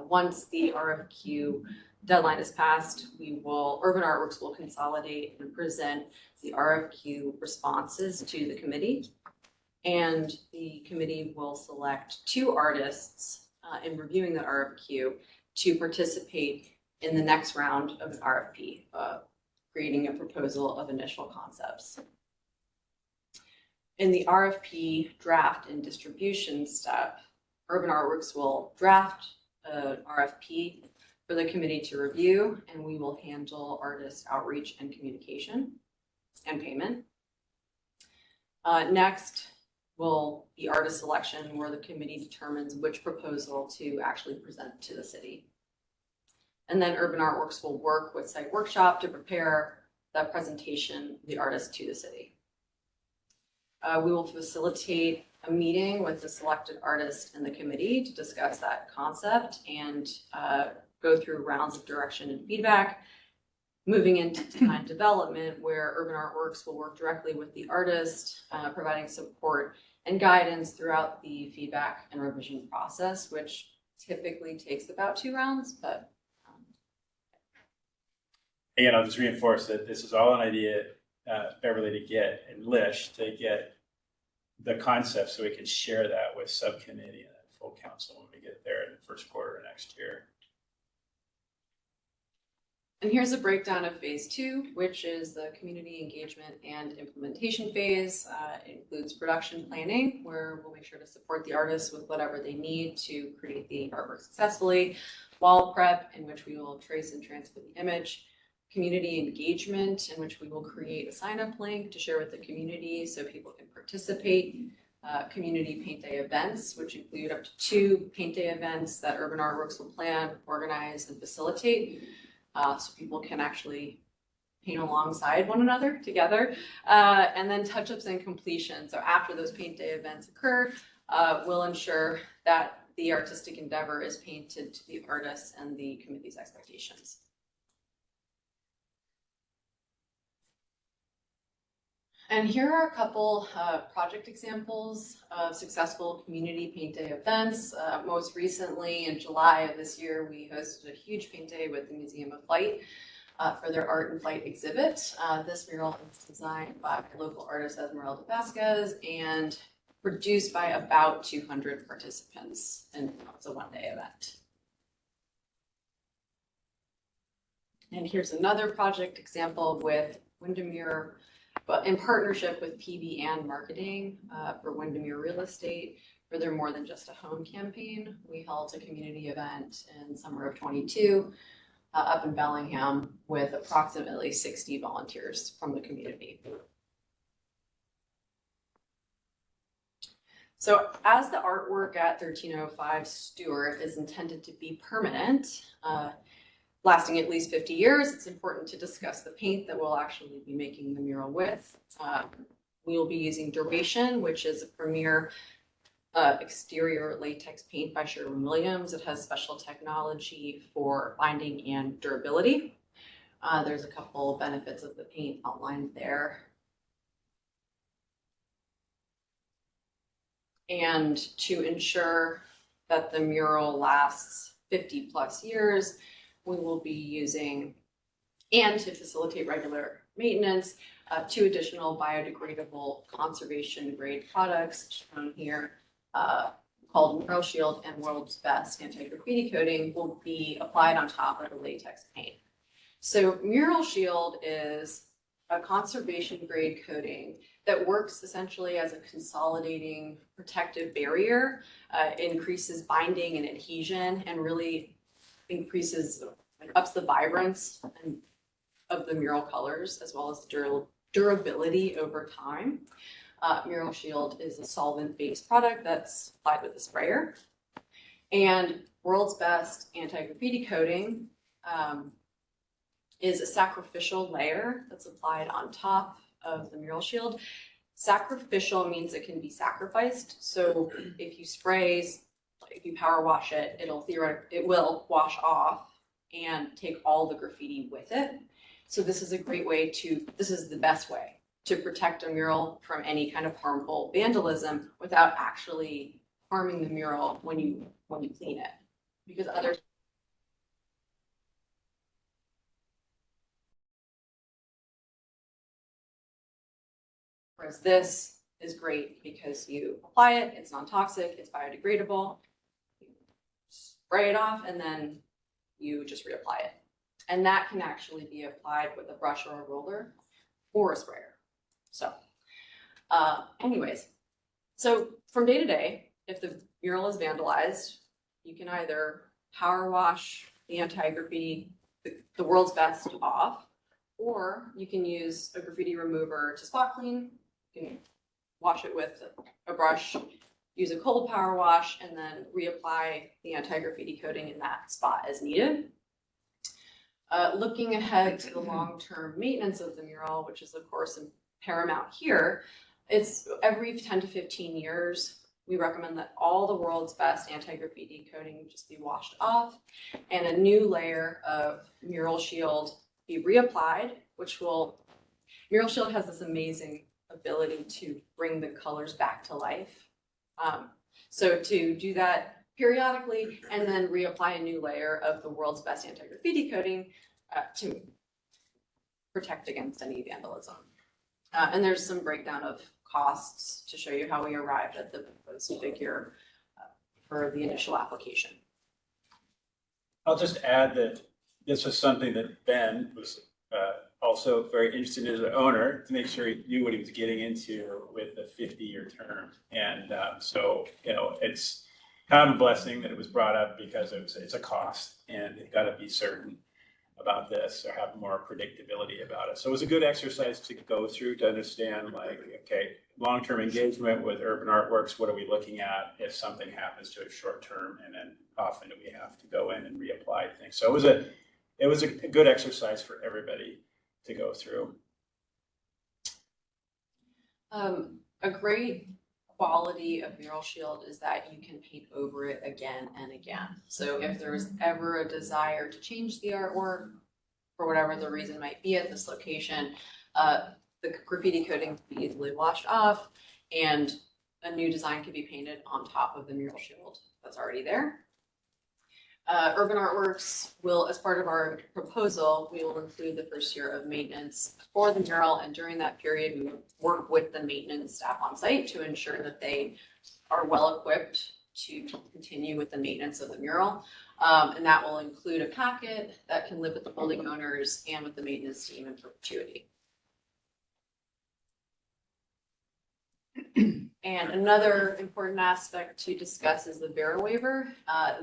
Once the RFQ deadline is passed, Urban Artworks will consolidate and present the RFQ responses to the committee. And the committee will select 2 artists in reviewing the RFQ to participate in the next round of an RFP, creating a proposal of initial concepts. In the RFP draft and distribution step, Urban Artworks will draft an RFP for the committee to review, and we will handle artist outreach and communication and payment. Next will be artist selection, where the committee determines which proposal to actually present to the city. And then Urban Artworks will work with Site Workshop to prepare that presentation of the artist to the city. We will facilitate a meeting with the selected artist and the committee to discuss that concept and go through rounds of direction and feedback. Moving into design development, where Urban Artworks will work directly with the artist, providing support and guidance throughout the feedback and revision process, which typically takes about 2 rounds, but. Again, I'll just reinforce that this is all an idea, Beverly, to get, and Lish to get the concept so we can share that with subcommittee and full council when we get there in the first quarter of next year. And here's a breakdown of phase 2, which is the community engagement and implementation phase. It includes production planning, where we'll make sure to support the artists with whatever they need to create the artwork successfully. Wall prep, in which we will trace and transfer the image. Community engagement, in which we will create a sign-up link to share with the community so people can participate. Community paint day events, which include up to 2 paint day events that Urban Artworks will plan, organize, and facilitate. So people can actually paint alongside one another together. And then touch-ups and completion. So after those paint day events occur, we'll ensure that the artistic endeavor is painted to the artists and the committee's expectations. And here are a couple project examples of successful community paint day events. Most recently, in July of this year, we hosted a huge paint day with the Museum of Flight for their Art and Flight exhibit. This mural is designed by local artist Esmeralda Vasquez and produced by about 200 participants, and it's a one-day event. And here's another project example with Windermere, but in partnership with PB and Marketing for Windermere Real Estate for their More Than Just a Home campaign. We held a community event in summer of 22 up in Bellingham with approximately 60 volunteers from the community. So as the artwork at 1305 Stewart is intended to be permanent, lasting at least 50 years, it's important to discuss the paint that we'll actually be making the mural with. We will be using Duration, which is a premier exterior latex paint by Sherwin-Williams. It has special technology for binding and durability. There's a couple benefits of the paint outlined there. And to ensure that the mural lasts 50 plus years, we will be using, and to facilitate regular maintenance, 2 additional biodegradable conservation grade products shown here called Mural Shield and World's Best Anti-Graffiti Coating will be applied on top of the latex paint. So Mural Shield is a conservation grade coating that works essentially as a consolidating protective barrier, increases binding and adhesion, and really increases, ups the vibrance of the mural colors as well as durability over time. Mural Shield is a solvent-based product that's applied with a sprayer. And World's Best Anti-Graffiti Coating is a sacrificial layer that's applied on top of the Mural Shield. Sacrificial means it can be sacrificed. So if you spray, if you power wash it, it will wash off and take all the graffiti with it. So this is a great way this is the best way to protect a mural from any kind of harmful vandalism without actually harming the mural when you clean it. Because whereas this is great because you apply it, it's non-toxic, it's biodegradable, you spray it off, and then you just reapply it. And that can actually be applied with a brush or a roller or a sprayer. So anyways, so from day to day, if the mural is vandalized, you can either power wash the anti-graffiti, the World's Best off, or you can use a graffiti remover to spot clean. You can wash it with a brush, use a cold power wash, and then reapply the anti-graffiti coating in that spot as needed. Looking ahead to the long-term maintenance of the mural, which is of course paramount here, it's every 10 to 15 years, we recommend that all the World's Best anti-graffiti coating just be washed off and a new layer of Mural Shield be reapplied, Mural Shield has this amazing ability to bring the colors back to life. So to do that periodically and then reapply a new layer of the World's Best Anti-Graffiti Coating to protect against any vandalism. And there's some breakdown of costs to show you how we arrived at the proposed figure for the initial application. I'll just add that this was something that Ben was also very interested in as an owner to make sure he knew what he was getting into with a 50-year term. And so, you know, it's kind of a blessing that it was brought up because it's a cost and they've got to be certain about this or have more predictability about it. So it was a good exercise to go through to understand, like, okay, long-term engagement with urban artworks, what are we looking at if something happens to it short term, and then often do we have to go in and reapply things. So it was a good exercise for everybody to go through. A great quality of Mural Shield is that you can paint over it again and again. So if there was ever a desire to change the artwork for whatever the reason might be at this location, the graffiti coating can be easily washed off and a new design can be painted on top of the Mural Shield that's already there. Urban Artworks will, as part of our proposal, we will include the first year of maintenance for the mural, and during that period, we will work with the maintenance staff on site to ensure that they are well equipped to continue with the maintenance of the mural. And that will include a packet that can live with the building owners and with the maintenance team in perpetuity. And another important aspect to discuss is the VERA waiver.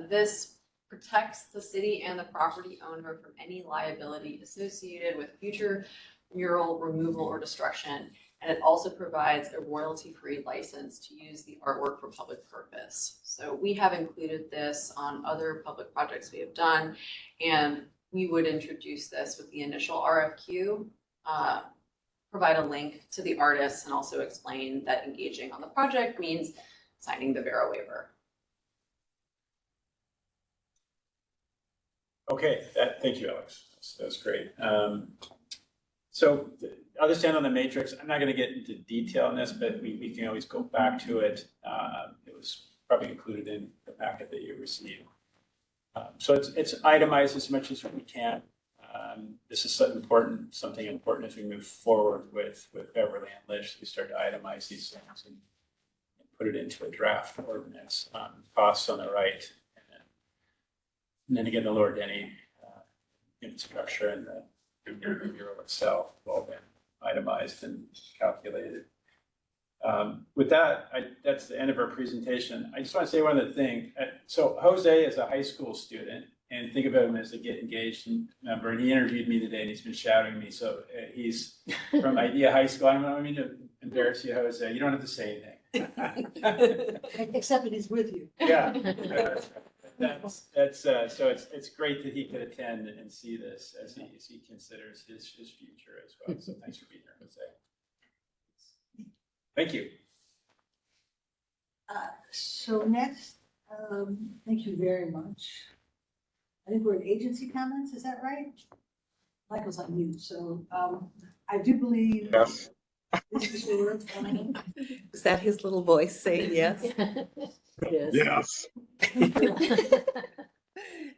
This protects the city and the property owner from any liability associated with future mural removal or destruction. And it also provides a royalty-free license to use the artwork for public purpose. So we have included this on other public projects we have done, and we would introduce this with the initial RFQ, provide a link to the artists, and also explain that engaging on the project means signing the VERA waiver. Okay, thank you, Alex. That's great. So I'll just end on the matrix. I'm not going to get into detail on this, but we can always go back to it. It was probably included in the packet that you received. So it's itemized as much as we can. This is something important as we move forward with Beverly and Lish. We start to itemize these things and put it into a draft ordinance. Costs on the right. And then again, the Lower Denny infrastructure and the Bureau itself have all been itemized and calculated. With that, that's the end of our presentation. I just want to say one other thing. So Jose is a high school student, and think about him as a Get Engaged member. And he interviewed me today, and he's been shouting at me. So he's from Idea High School. I don't mean to embarrass you, Jose. You don't have to say anything. Except that he's with you. Yeah. So it's great that he could attend and see this as he considers his future as well. So thanks for being here, Jose. Thank you. So next, thank you very much. I think we're at agency comments, is that right? Michael's on mute, so I do believe. Yes. Mr. Stewart, Is that his little voice saying yes? Yes.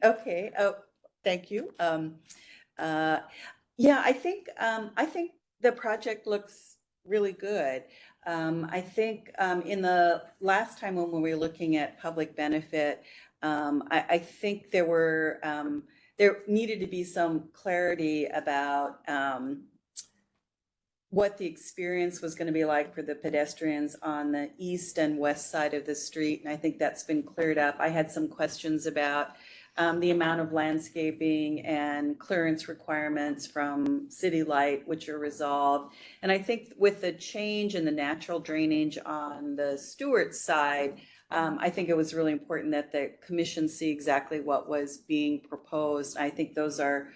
Okay. Oh, thank you. Yeah, I think the project looks really good. I think in the last time when we were looking at public benefit, I think there needed to be some clarity about what the experience was going to be like for the pedestrians on the east and west side of the street. And I think that's been cleared up. I had some questions about the amount of landscaping and clearance requirements from City Light, which are resolved. And I think with the change in the natural drainage on the Stewart side, I think it was really important that the commission see exactly what was being proposed. I think those are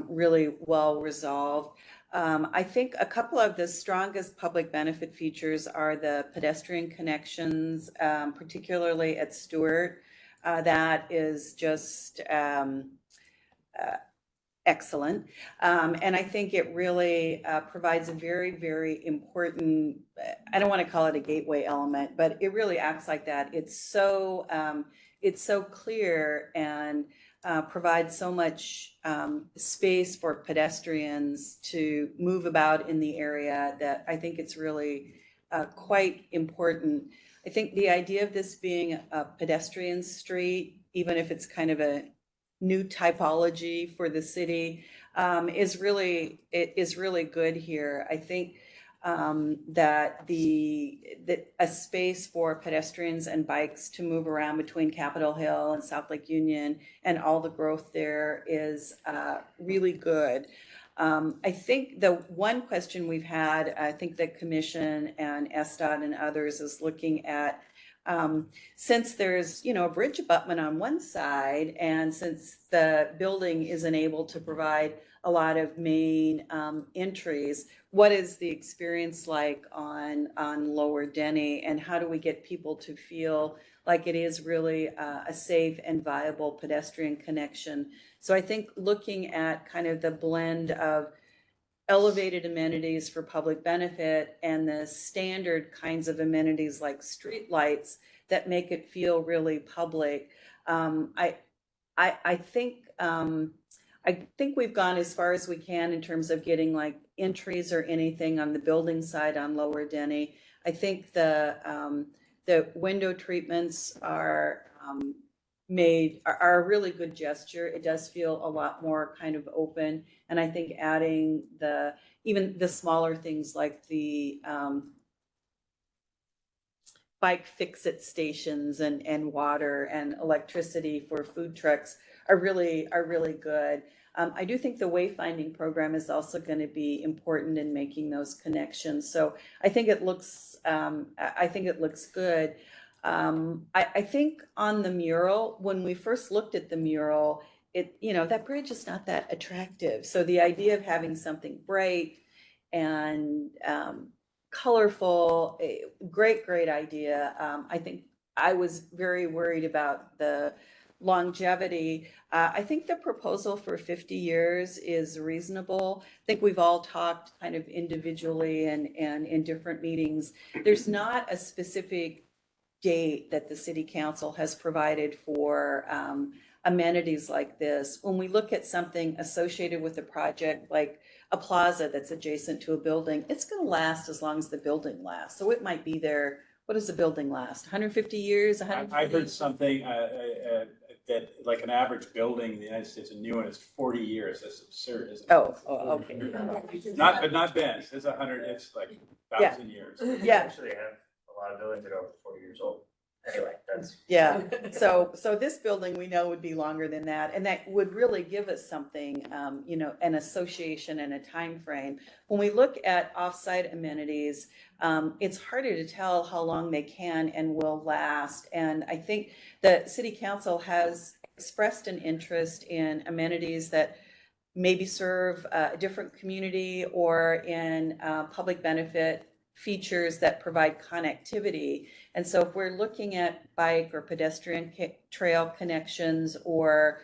really well resolved. I think a couple of the strongest public benefit features are the pedestrian connections, particularly at Stewart. That is just excellent. And I think it really provides a very, very important, I don't want to call it a gateway element, but it really acts like that. It's so clear and provides so much space for pedestrians to move about in the area that I think it's really quite important. I think the idea of this being a pedestrian street, even if it's kind of a new typology for the city is really good here. I think that a space for pedestrians and bikes to move around between Capitol Hill and South Lake Union and all the growth there is really good. I think the one question we've had, I think the Commission and SDOT and others is looking at, since there's, a bridge abutment on one side, and since the building isn't able to provide a lot of main entries, what is the experience like on Lower Denny, and how do we get people to feel like it is really a safe and viable pedestrian connection? So I think looking at kind of the blend of elevated amenities for public benefit and the standard kinds of amenities like street lights that make it feel really public. I think we've gone as far as we can in terms of getting like entries or anything on the building side on Lower Denny. I think the window treatments are a really good gesture. It does feel a lot more kind of open, and I think adding even the smaller things like the bike fix-it stations and water and electricity for food trucks are really good. I do think the wayfinding program is also going to be important in making those connections. So I think it looks good. I think on the mural, when we first looked at the mural, that bridge is not that attractive. So the idea of having something bright and colorful, great idea. I think I was very worried about the longevity. I think the proposal for 50 years is reasonable. I think we've all talked kind of individually and in different meetings. There's not a specific date that the city council has provided for amenities like this. When we look at something associated with a project like a plaza that's adjacent to a building, it's going to last as long as the building lasts. So it might be there. What does the building last? 150 years? I heard something that like an average building in the United States, a new one, is 40 years. That's absurd, isn't it? Oh, okay. Not Ben's. It's 100. It's like 1,000 years. Yeah. Actually, I have a lot of buildings that are over 40 years old. Anyway, that's. Yeah. So this building we know would be longer than that, and that would really give us something, an association and a time frame. When we look at offsite amenities, it's harder to tell how long they can and will last. And I think the city council has expressed an interest in amenities that maybe serve a different community or in public benefit features that provide connectivity. And so if we're looking at bike or pedestrian trail connections or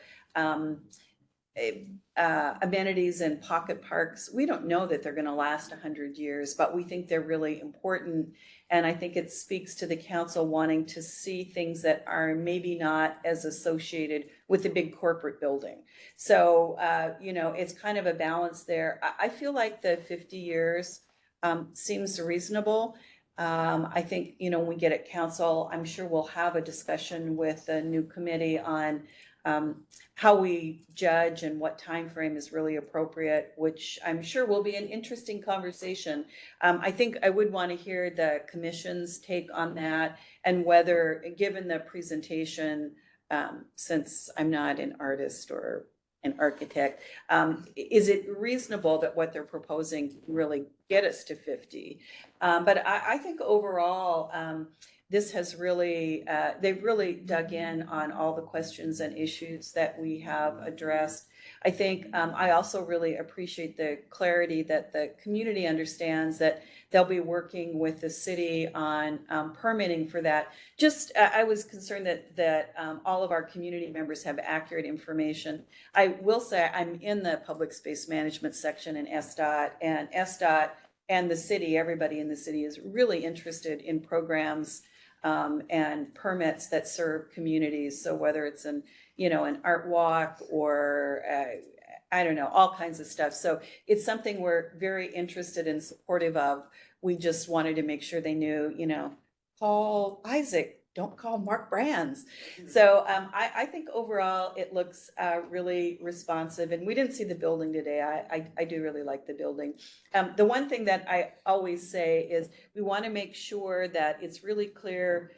amenities in pocket parks, we don't know that they're going to last 100 years, but we think they're really important. And I think it speaks to the council wanting to see things that are maybe not as associated with the big corporate building. So, it's kind of a balance there. I feel like the 50 years seems reasonable. I think, when we get at council, I'm sure we'll have a discussion with the new committee on how we judge and what time frame is really appropriate, which I'm sure will be an interesting conversation. I think I would want to hear the commission's take on that, and whether, given the presentation, since I'm not an artist or an architect, is it reasonable that what they're proposing really get us to 50? But I think overall, this has really, they've really dug in on all the questions and issues that we have addressed. I think I also really appreciate the clarity that the community understands that they'll be working with the city on permitting for that. I was concerned that all of our community members have accurate information. I will say I'm in the public space management section in SDOT, and SDOT and the city, everybody in the city is really interested in programs and permits that serve communities. So whether it's an art walk or I don't know, all kinds of stuff. So it's something we're very interested and supportive of. We just wanted to make sure they knew, Paul Isaac don't call Mark Brands. So I think overall it looks really responsive, and we didn't see the building today. I do really like the building. The one thing that I always say is we want to make sure that it's really clear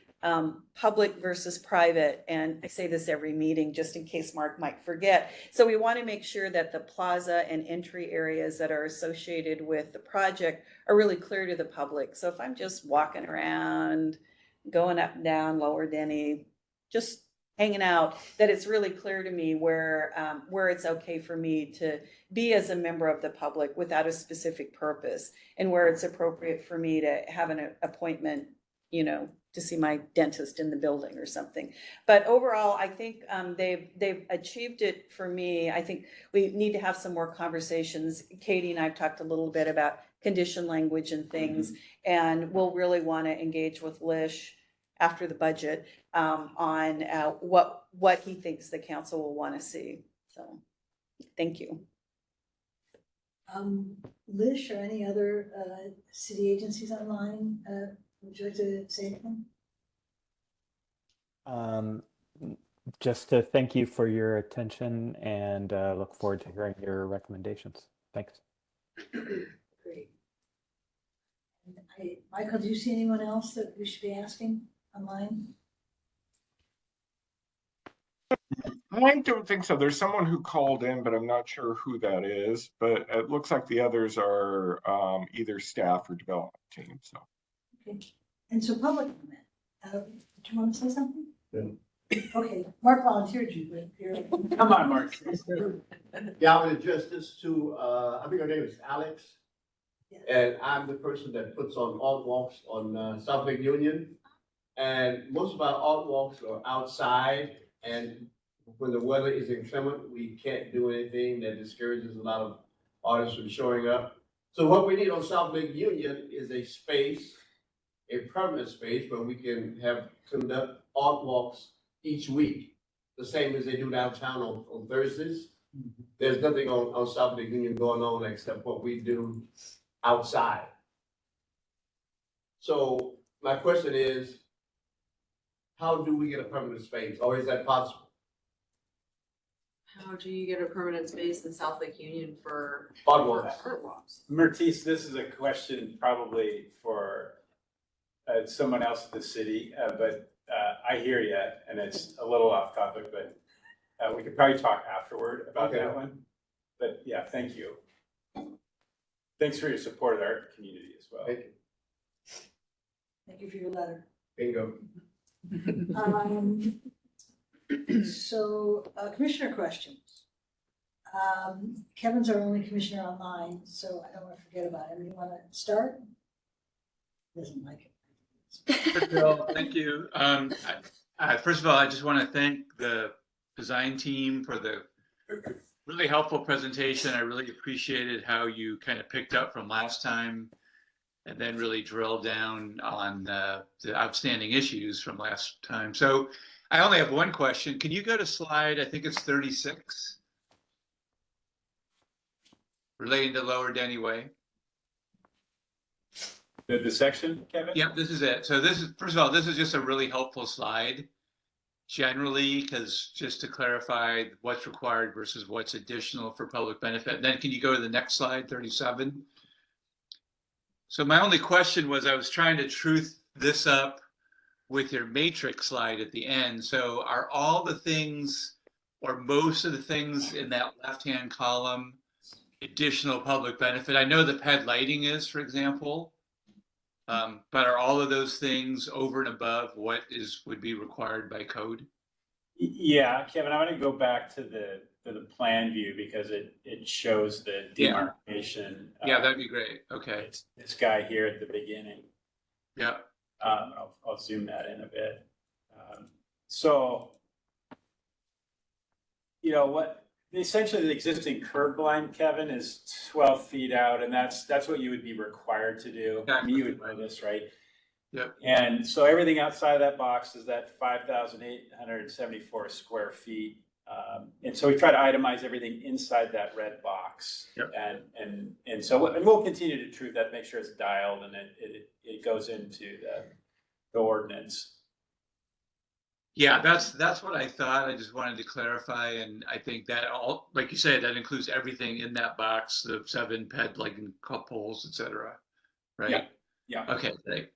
public versus private. And I say this every meeting just in case Mark might forget. So we want to make sure that the plaza and entry areas that are associated with the project are really clear to the public. So if I'm just walking around, going up and down Lower Denny, just hanging out, that it's really clear to me where it's okay for me to be as a member of the public without a specific purpose, and where it's appropriate for me to have an appointment, to see my dentist in the building or something. But overall, I think they've achieved it for me. I think we need to have some more conversations. Katie and I've talked a little bit about condition language and things, and we'll really want to engage with Lish after the budget on what he thinks the council will want to see. So, thank you. Lish or any other city agencies online, would you like to say anything? Just to thank you for your attention and look forward to hearing your recommendations. Thanks. Great. And Michael, do you see anyone else that we should be asking online? I don't think so. There's someone who called in, but I'm not sure who that is. But it looks like the others are either staff or development team. So. Okay. And so public comment. Do you want to say something? Yeah. Okay. Mark volunteered you, but you're. Come on, Mark. Yeah, I would address this to, I think her name is Alex. Yeah. And I'm the person that puts on art walks on South Lake Union. And most of our art walks are outside, and when the weather is inclement, we can't do anything. That discourages a lot of artists from showing up. So what we need on South Lake Union is a space, a permanent space where we can conduct art walks each week, the same as they do downtown on Thursdays. There's nothing on South Lake Union going on except what we do outside. So my question is, how do we get a permanent space, or is that possible? How do you get a permanent space in South Lake Union for Art walks. art walks? Mertice, this is a question probably for someone else in the city, but I hear you, and it's a little off topic, but we could probably talk afterward about that one. But yeah, thank you. Thanks for your support of the art community as well. Thank you. Thank you for your letter. Bingo. So, commissioner questions. Kevin's our only commissioner online, so I don't want to forget about him. You want to start? Doesn't like it. Bill, thank you. First of all, I just want to thank the design team for the really helpful presentation. I really appreciated how you kind of picked up from last time and then really drilled down on the outstanding issues from last time. So I only have one question. Can you go to slide, I think it's 36, relating to Lower Denny Way? The section, Kevin? Yep, this is it. So this is, first of all, this is just a really helpful slide generally, because just to clarify what's required versus what's additional for public benefit. And then can you go to the next slide, 37? So my only question was, I was trying to truth this up with your matrix slide at the end. So are all the things, or most of the things in that left-hand column, additional public benefit? I know the PED lighting is, for example, but are all of those things over and above what would be required by code? Yeah, Kevin, I want to go back to the plan view because it shows the demarcation. Yeah, that'd be great. Okay. It's this guy here at the beginning. Yeah. I'll zoom that in a bit. So, essentially the existing curb line, Kevin, is 12 feet out, and that's what you would be required to do. Exactly. I mean, you would know this, right? Yep. And so everything outside of that box is that 5,874 square feet. And so we try to itemize everything inside that red box. Yep. And so we'll continue to truth that, make sure it's dialed and it goes into the ordinance. Yeah, that's what I thought. I just wanted to clarify, and I think that all, like you said, that includes everything in that box, the 7 ped lighting poles, et cetera, right? Yeah, yeah. Okay, great.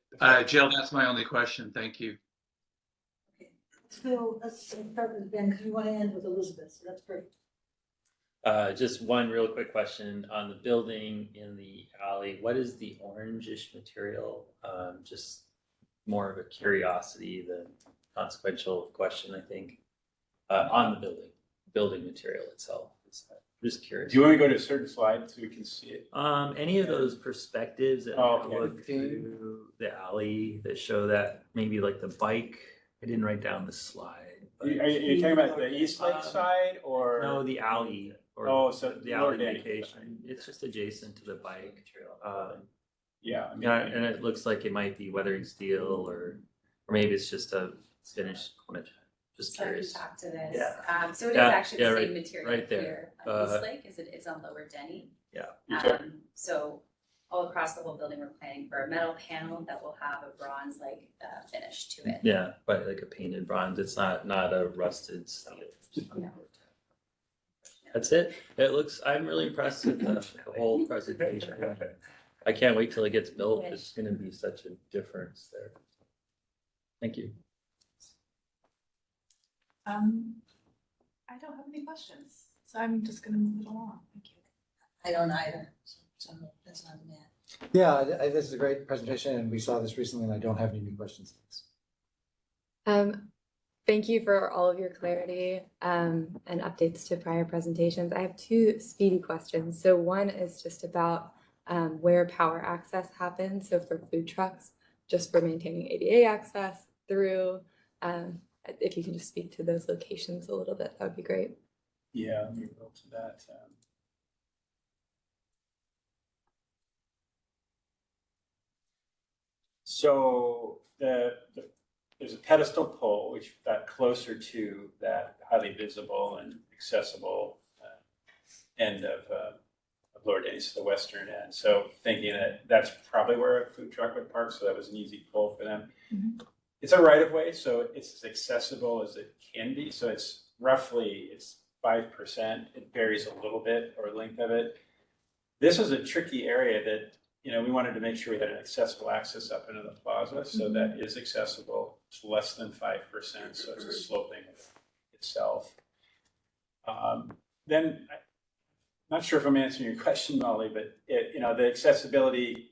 Jill, that's my only question. Thank you. So let's start with Ben, because we want to end with Elizabeth, so that's perfect. Just one real quick question on the building in the alley. What is the orangish material? Just more of a curiosity than consequential question, I think, on the building material itself. Just curious. Do you want to go to a certain slide so we can see it? Any of those perspectives that Okay. look through the alley that show that maybe like the bike. I didn't write down the slide. Are you talking about the East Lake side or? No, the alley. Oh, so the Lower alley Danny. location. It's just adjacent to the bike. Yeah. Yeah, and it looks like it might be weathering steel or maybe it's just a finished cornice. Just So I can curious. talk to this. Yeah. So it is Yeah, actually the yeah, same right- material right there. here on East Lake as it is on Lower Denny. Yeah. So all across the whole building, we're planning for a metal panel that will have a bronze-like finish to it. Yeah, but like a painted bronze. It's not a rusted steel. No. That's it. It looks. I'm really impressed with the whole presentation. I can't wait till it gets built. It's going to be such a difference there. Thank you. I don't have any questions, so I'm just gonna move it along. Thank you. I don't either, so that's not bad. Yeah, this is a great presentation, and we saw this recently, and I don't have any new questions. Thank you for all of your clarity and updates to prior presentations. I have 2 speedy questions. So one is just about where power access happens. So for food trucks, just for maintaining ADA access through, if you can just speak to those locations a little bit, that would be great. Yeah, let me go to that. So there's a pedestal pole which got closer to that highly visible and accessible end of Lower Denny, the western end. So thinking that that's probably where a food truck would park, so that was an easy pull for them. Mm-hmm. It's a right of way, so it's as accessible as it can be. So it's 5%. It varies a little bit, or length of it. This is a tricky area that, we wanted to make sure we had an accessible access up into the plaza. So that is accessible. It's less than 5%, so it's a sloping itself. Then, I'm not sure if I'm answering your question, Molly, but the accessibility,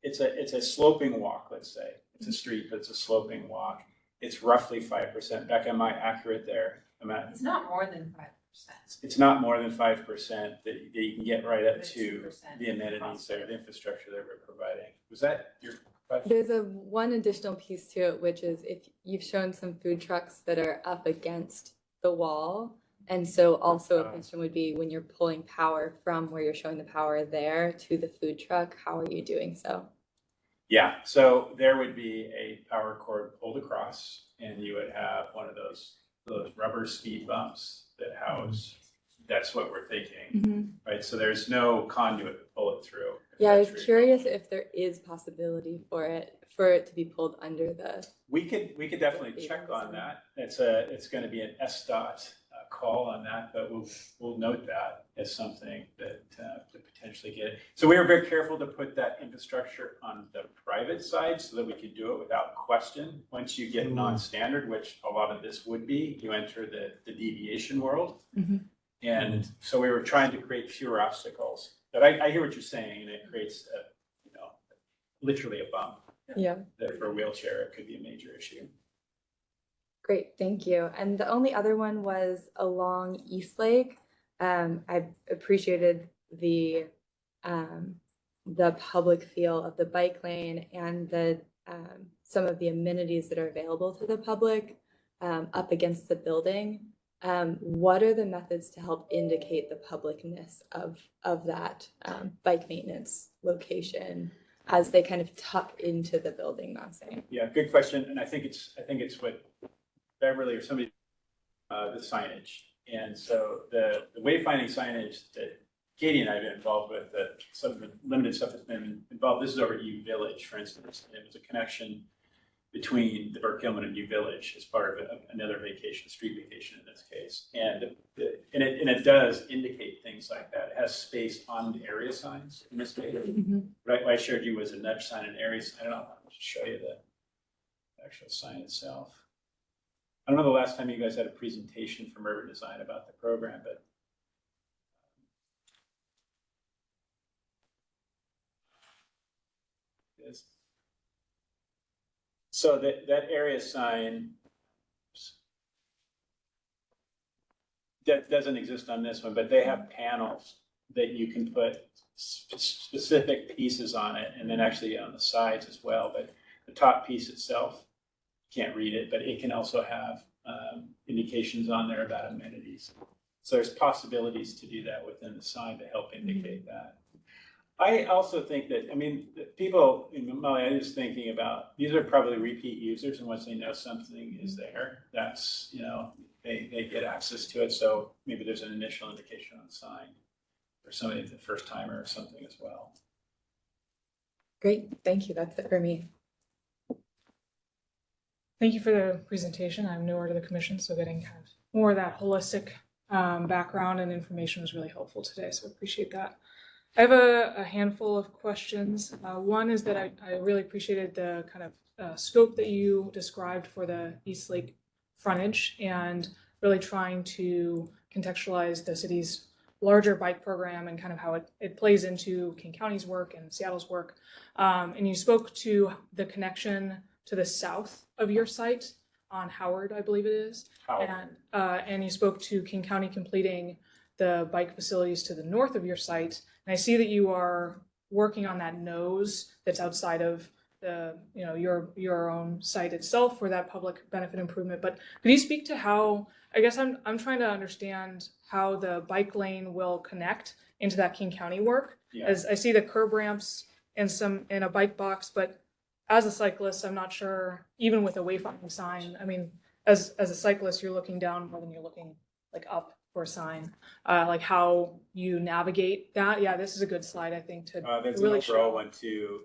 it's a sloping walk, let's say. It's a street, but it's a sloping walk. It's roughly 5%. Becca, am I accurate there? It's not more than 5%. It's not more than 5% that you can get right up But to 2% the amenities there, the infrastructure that we're providing. Was that your question? There's one additional piece to it, which is if you've shown some food trucks that are up against the wall. And so also a question would be when you're pulling power from where you're showing the power there to the food truck, how are you doing so? Yeah, so there would be a power cord pulled across, and you would have one of those rubber speed bumps that house. That's what we're thinking, right? So there's no conduit to pull it through. Yeah, I was curious if there is possibility for it to be pulled under the. We could definitely check on that. It's going to be an SDOT call on that, but we'll note that as something that to potentially get. So we were very careful to put that infrastructure on the private side so that we could do it without question. Once you get non-standard, which a lot of this would be, you enter the deviation world. And so we were trying to create fewer obstacles. But I hear what you're saying, and it creates literally a bump. Yeah. That for a wheelchair, it could be a major issue. Great, thank you. And the only other one was along East Lake. I appreciated the public feel of the bike lane and the some of the amenities that are available to the public up against the building. What are the methods to help indicate the publicness of that bike maintenance location as they kind of tuck into the building, Massey? Yeah, good question. And I think it's what Beverly or somebody, the signage. And so the wayfinding signage that Katie and I have been involved with, some of the limited stuff that's been involved, this is over at U Village, for instance. It was a connection between the Burke Hillman and New Village as part of another vacation, street vacation in this case. And it does indicate things like that. It has space on the area signs in this case. What I showed you was a nudge sign and area sign. I don't know, I'll just show you the actual sign itself. I don't know the last time you guys had a presentation from Urban Design about the program, but it is. So that area sign that doesn't exist on this one, but they have panels that you can put specific pieces on it, and then actually on the sides as well. But the top piece itself, you can't read it, but it can also have indications on there about amenities. So there's possibilities to do that within the sign to help indicate that. I also think that, I mean, people, Molly, I was thinking about, these are probably repeat users, and once they know something is there, that's, you know, they get access to it. So maybe there's an initial indication on the sign for somebody the first timer or something as well. Great, thank you. That's it for me. Thank you for the presentation. I'm newer to the commission, so getting kind of more of that holistic background and information was really helpful today, so appreciate that. I have a handful of questions. One is that I really appreciated the kind of scope that you described for the East Lake frontage and really trying to contextualize the city's larger bike program and kind of how it plays into King County's work and Seattle's work. And you spoke to the connection to the south of your site on Howard, I believe it is. And you spoke to King County completing the bike facilities to the north of your site. And I see that you are working on that nose that's outside of the, you know, your own site itself for that public benefit improvement. But could you speak to how, I guess I'm trying to understand how the bike lane will connect into that King County work. Yeah. As I see the curb ramps and a bike box, but as a cyclist, I'm not sure, even with a wayfinding sign, I mean, as a cyclist, you're looking down more than you're looking like up for a sign, like how you navigate that. Yeah, this is a good slide, I think, to there's really an overall one too.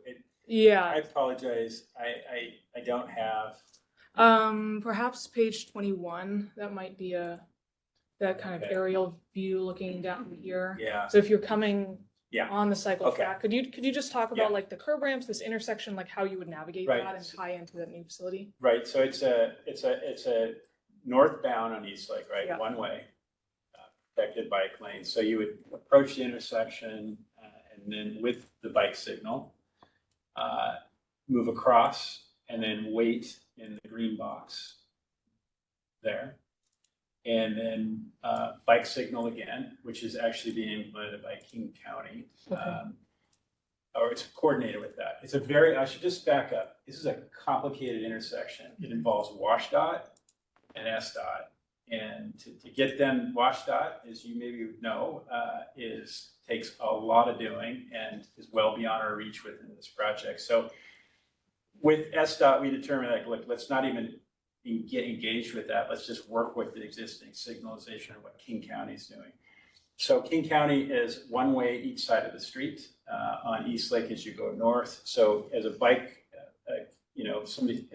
Yeah. I apologize. I don't have. Perhaps page 21. That might be that kind of aerial view looking down here. Yeah. So if you're coming on the cycle Okay. track, could you just talk about like the curb ramps, this intersection, like how you would navigate that and tie into that new facility? Right. So it's a northbound on East Lake, right? Yeah. One way. Protected bike lane. So you would approach the intersection and then with the bike signal, move across and then wait in the green box there. And then bike signal again, which is actually being implemented by King County. Okay. Or it's coordinated with that. It's I should just back up. This is a complicated intersection. It involves WashDOT and SDOT. And to get them WashDOT, as you maybe know, takes a lot of doing and is well beyond our reach within this project. So with SDOT, we determined like, look, let's not even get engaged with that. Let's just work with the existing signalization of what King County is doing. So King County is one way each side of the street on East Lake as you go north. So as a bike, somebody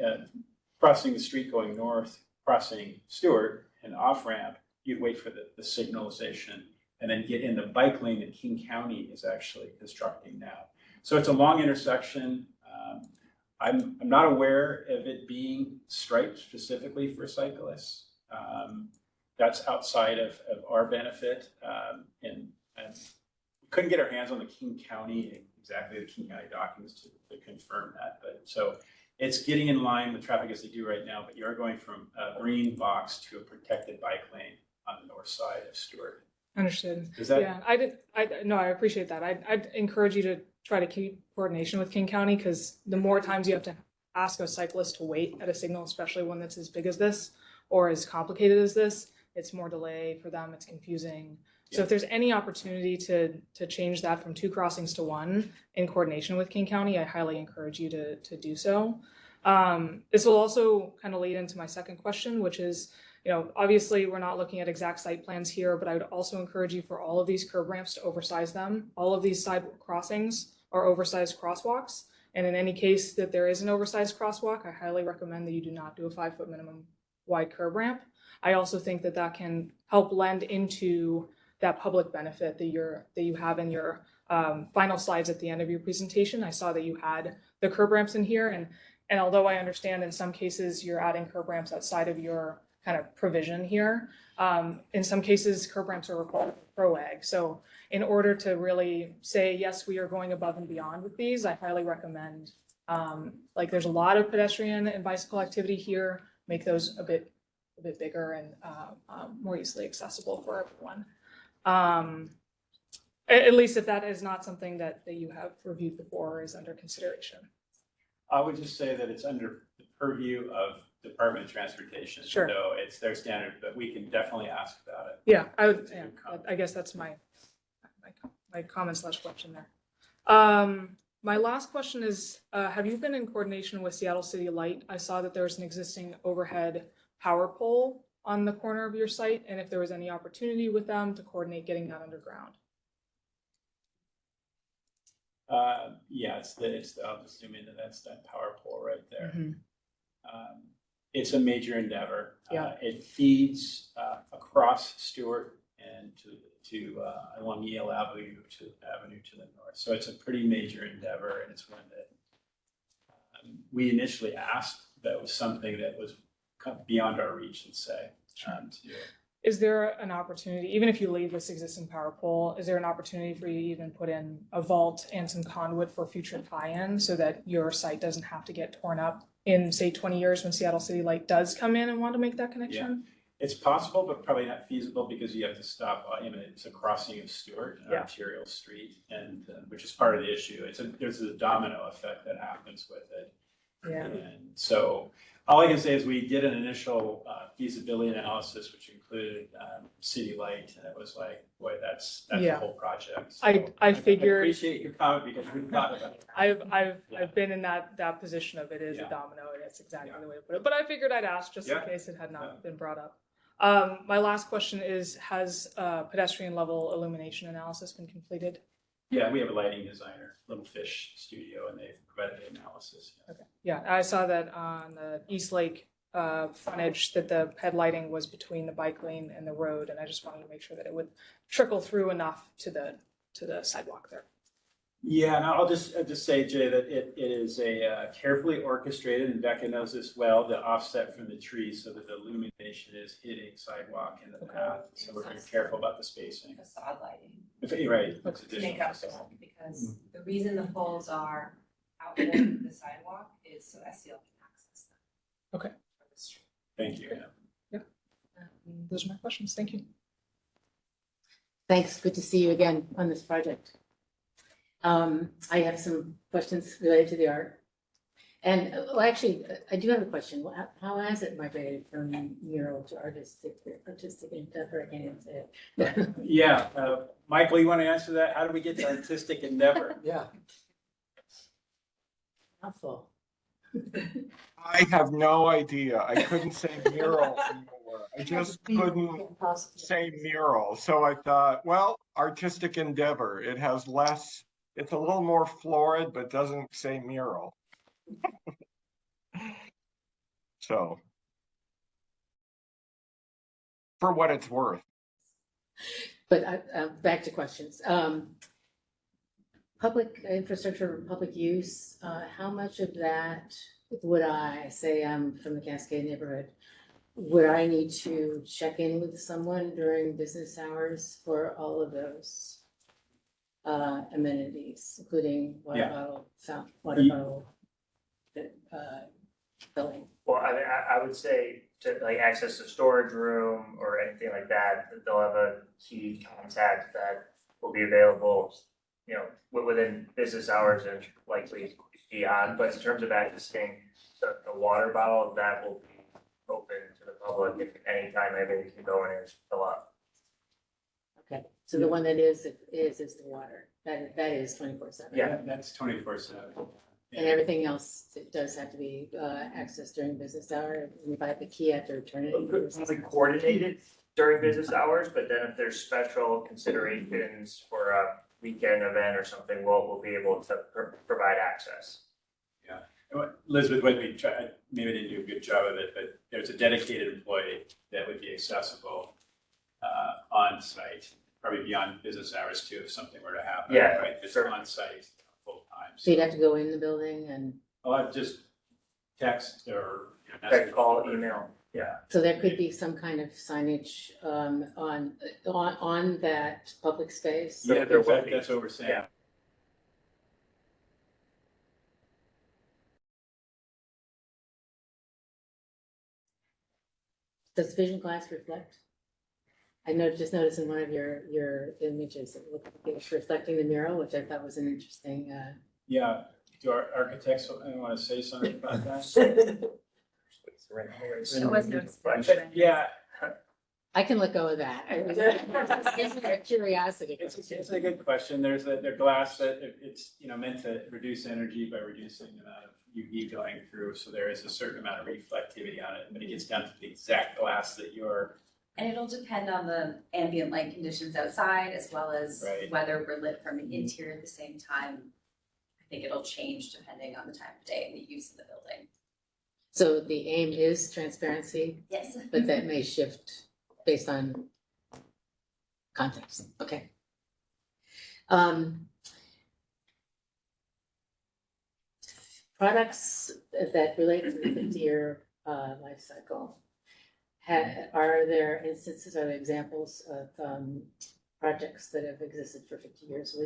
crossing the street going north, crossing Stewart, an off-ramp, you'd wait for the signalization and then get in the bike lane that King County is actually constructing now. So it's a long intersection. I'm not aware of it being striped specifically for cyclists. That's outside of our benefit. And we couldn't get our hands on the King County documents to confirm that. But so it's getting in line with traffic as they do right now, but you are going from a green box to a protected bike lane on the north side of Stewart. Understood. Is that? Yeah, I appreciate that. I'd encourage you to try to keep coordination with King County, because the more times you have to ask a cyclist to wait at a signal, especially one that's as big as this or as complicated as this, it's more delay for them, it's confusing. So if there's any opportunity to change that from 2 crossings to 1 in coordination with King County, I highly encourage you to do so. This will also kind of lead into my second question, which is, obviously we're not looking at exact site plans here, but I would also encourage you for all of these curb ramps to oversize them. All of these side crossings are oversized crosswalks. And in any case that there is an oversized crosswalk, I highly recommend that you do not do a 5-foot minimum wide curb ramp. I also think that that can help lend into that public benefit that you have in your final slides at the end of your presentation. I saw that you had the curb ramps in here, and although I understand in some cases you're adding curb ramps outside of your kind of provision here, in some cases curb ramps are required for ProAg. So in order to really say, yes, we are going above and beyond with these, I highly recommend, like there's a lot of pedestrian and bicycle activity here, make those a bit bigger and more easily accessible for everyone. At least if that is not something that you have reviewed before or is under consideration. I would just say that it's under the purview of Department of Transportation. Sure. So it's their standard, but we can definitely ask about it. Yeah, I guess that's my comment / question there. My last question is, have you been in coordination with Seattle City Light? I saw that there's an existing overhead power pole on the corner of your site, and if there was any opportunity with them to coordinate getting that underground. Yeah, I'm assuming that that's that power pole right there. Mm-hmm. It's a major endeavor. Yeah. It feeds across Stewart and to along Yale Avenue to the north. So it's a pretty major endeavor, and it's one that we initially asked. That was something that was beyond our reach, let's say. To do. Is there an opportunity, even if you leave this existing power pole, is there an opportunity for you to even put in a vault and some conduit for future tie-in so that your site doesn't have to get torn up in, say, 20 years when Seattle City Light does come in and want to make that connection? Yeah. It's possible, but probably not feasible because you have to stop. It's a crossing of Stewart, an arterial street, and which is part of the issue. There's a domino effect that happens with it. Yeah. And so all I can say is we did an initial feasibility analysis, which included City Light, and it was like, boy, that's the whole project. So I figured. I appreciate your comment because we thought about it. I've been in that position of it is a domino, and it's exactly the way to put it. But I figured I'd ask just in case it had not been brought up. My last question is, has pedestrian level illumination analysis been completed? Yeah, we have a lighting designer, Little Fish Studio, and they've provided the analysis. Okay. Yeah, I saw that on the East Lake frontage that the headlighting was between the bike lane and the road, and I just wanted to make sure that it would trickle through enough to the sidewalk there. Yeah, and I'll just say, Jay, that it is a carefully orchestrated, and Becca knows this well, the offset from the trees so that the illumination is hitting sidewalk and the path. So we're very careful about the spacing. Facade lighting. Right. To make up for that, because the reason the poles are out there the sidewalk is so SEL can access them. Okay. Thank you. Yeah. Those are my questions. Thank you. Thanks. Good to see you again on this project. I have some questions related to the art. And well, actually, I do have a question. How has it migrated from mural to artistic endeavor? I can't even say it. Yeah, Michael, you want to answer that? How do we get to artistic endeavor? Yeah. Mouthful. I have no idea. I couldn't say mural anymore. I just couldn't say mural. So I thought, well, artistic endeavor. It has less, it's a little more florid, but doesn't say mural. So, for what it's worth. But back to questions. Public infrastructure, public use, how much of that would I say I'm from the Cascade neighborhood? Would I need to check in with someone during business hours for all of those amenities, including water bottle, filling? Well, I mean, I would say to like access the storage room or anything like that they'll have a key contact that will be available, you know, within business hours and likely beyond. But in terms of accessing the water bottle, that will be open to the public at any time. Anybody can go in and fill up. Okay, so the one that is the water. That is 24/7. Yeah, that's 24/7. And everything else does have to be accessed during business hour. And if I have the key, I have to return it. It's coordinated during business hours, but then if there's special considerations for a weekend event or something, we'll be able to provide access. Elizabeth Whitney tried, maybe didn't do a good job of it, but there's a dedicated employee that would be accessible on site, probably beyond business hours too, if something were to happen. Yeah, right? Just sure. on site full time. So you'd have to go in the building and, I'd just text or Text, call, email, yeah. so there could be some kind of signage on that public space? Yeah, There in will fact, be. that's what we're saying. Yeah. Does vision glass reflect? I just noticed in one of your images, it looked like it was reflecting the mural, which I thought was an interesting, Yeah, do our architects want to say something about that? It was noticeable. Yeah, I can let go of that. It gives me a curiosity. it's a good question. They're glass that it's, meant to reduce energy by reducing the amount of UV going through. So there is a certain amount of reflectivity on it, but it gets down to the exact glass that you're. And it'll depend on the ambient light conditions outside as well as Right. whether we're lit from the interior at the same time. I think it'll change depending on the time of day and the use of the building. So the aim is transparency, Yes. but that may shift based on context. Okay. Products that relate to the 50-year life cycle. Are there instances, are there examples of projects that have existed for 50 years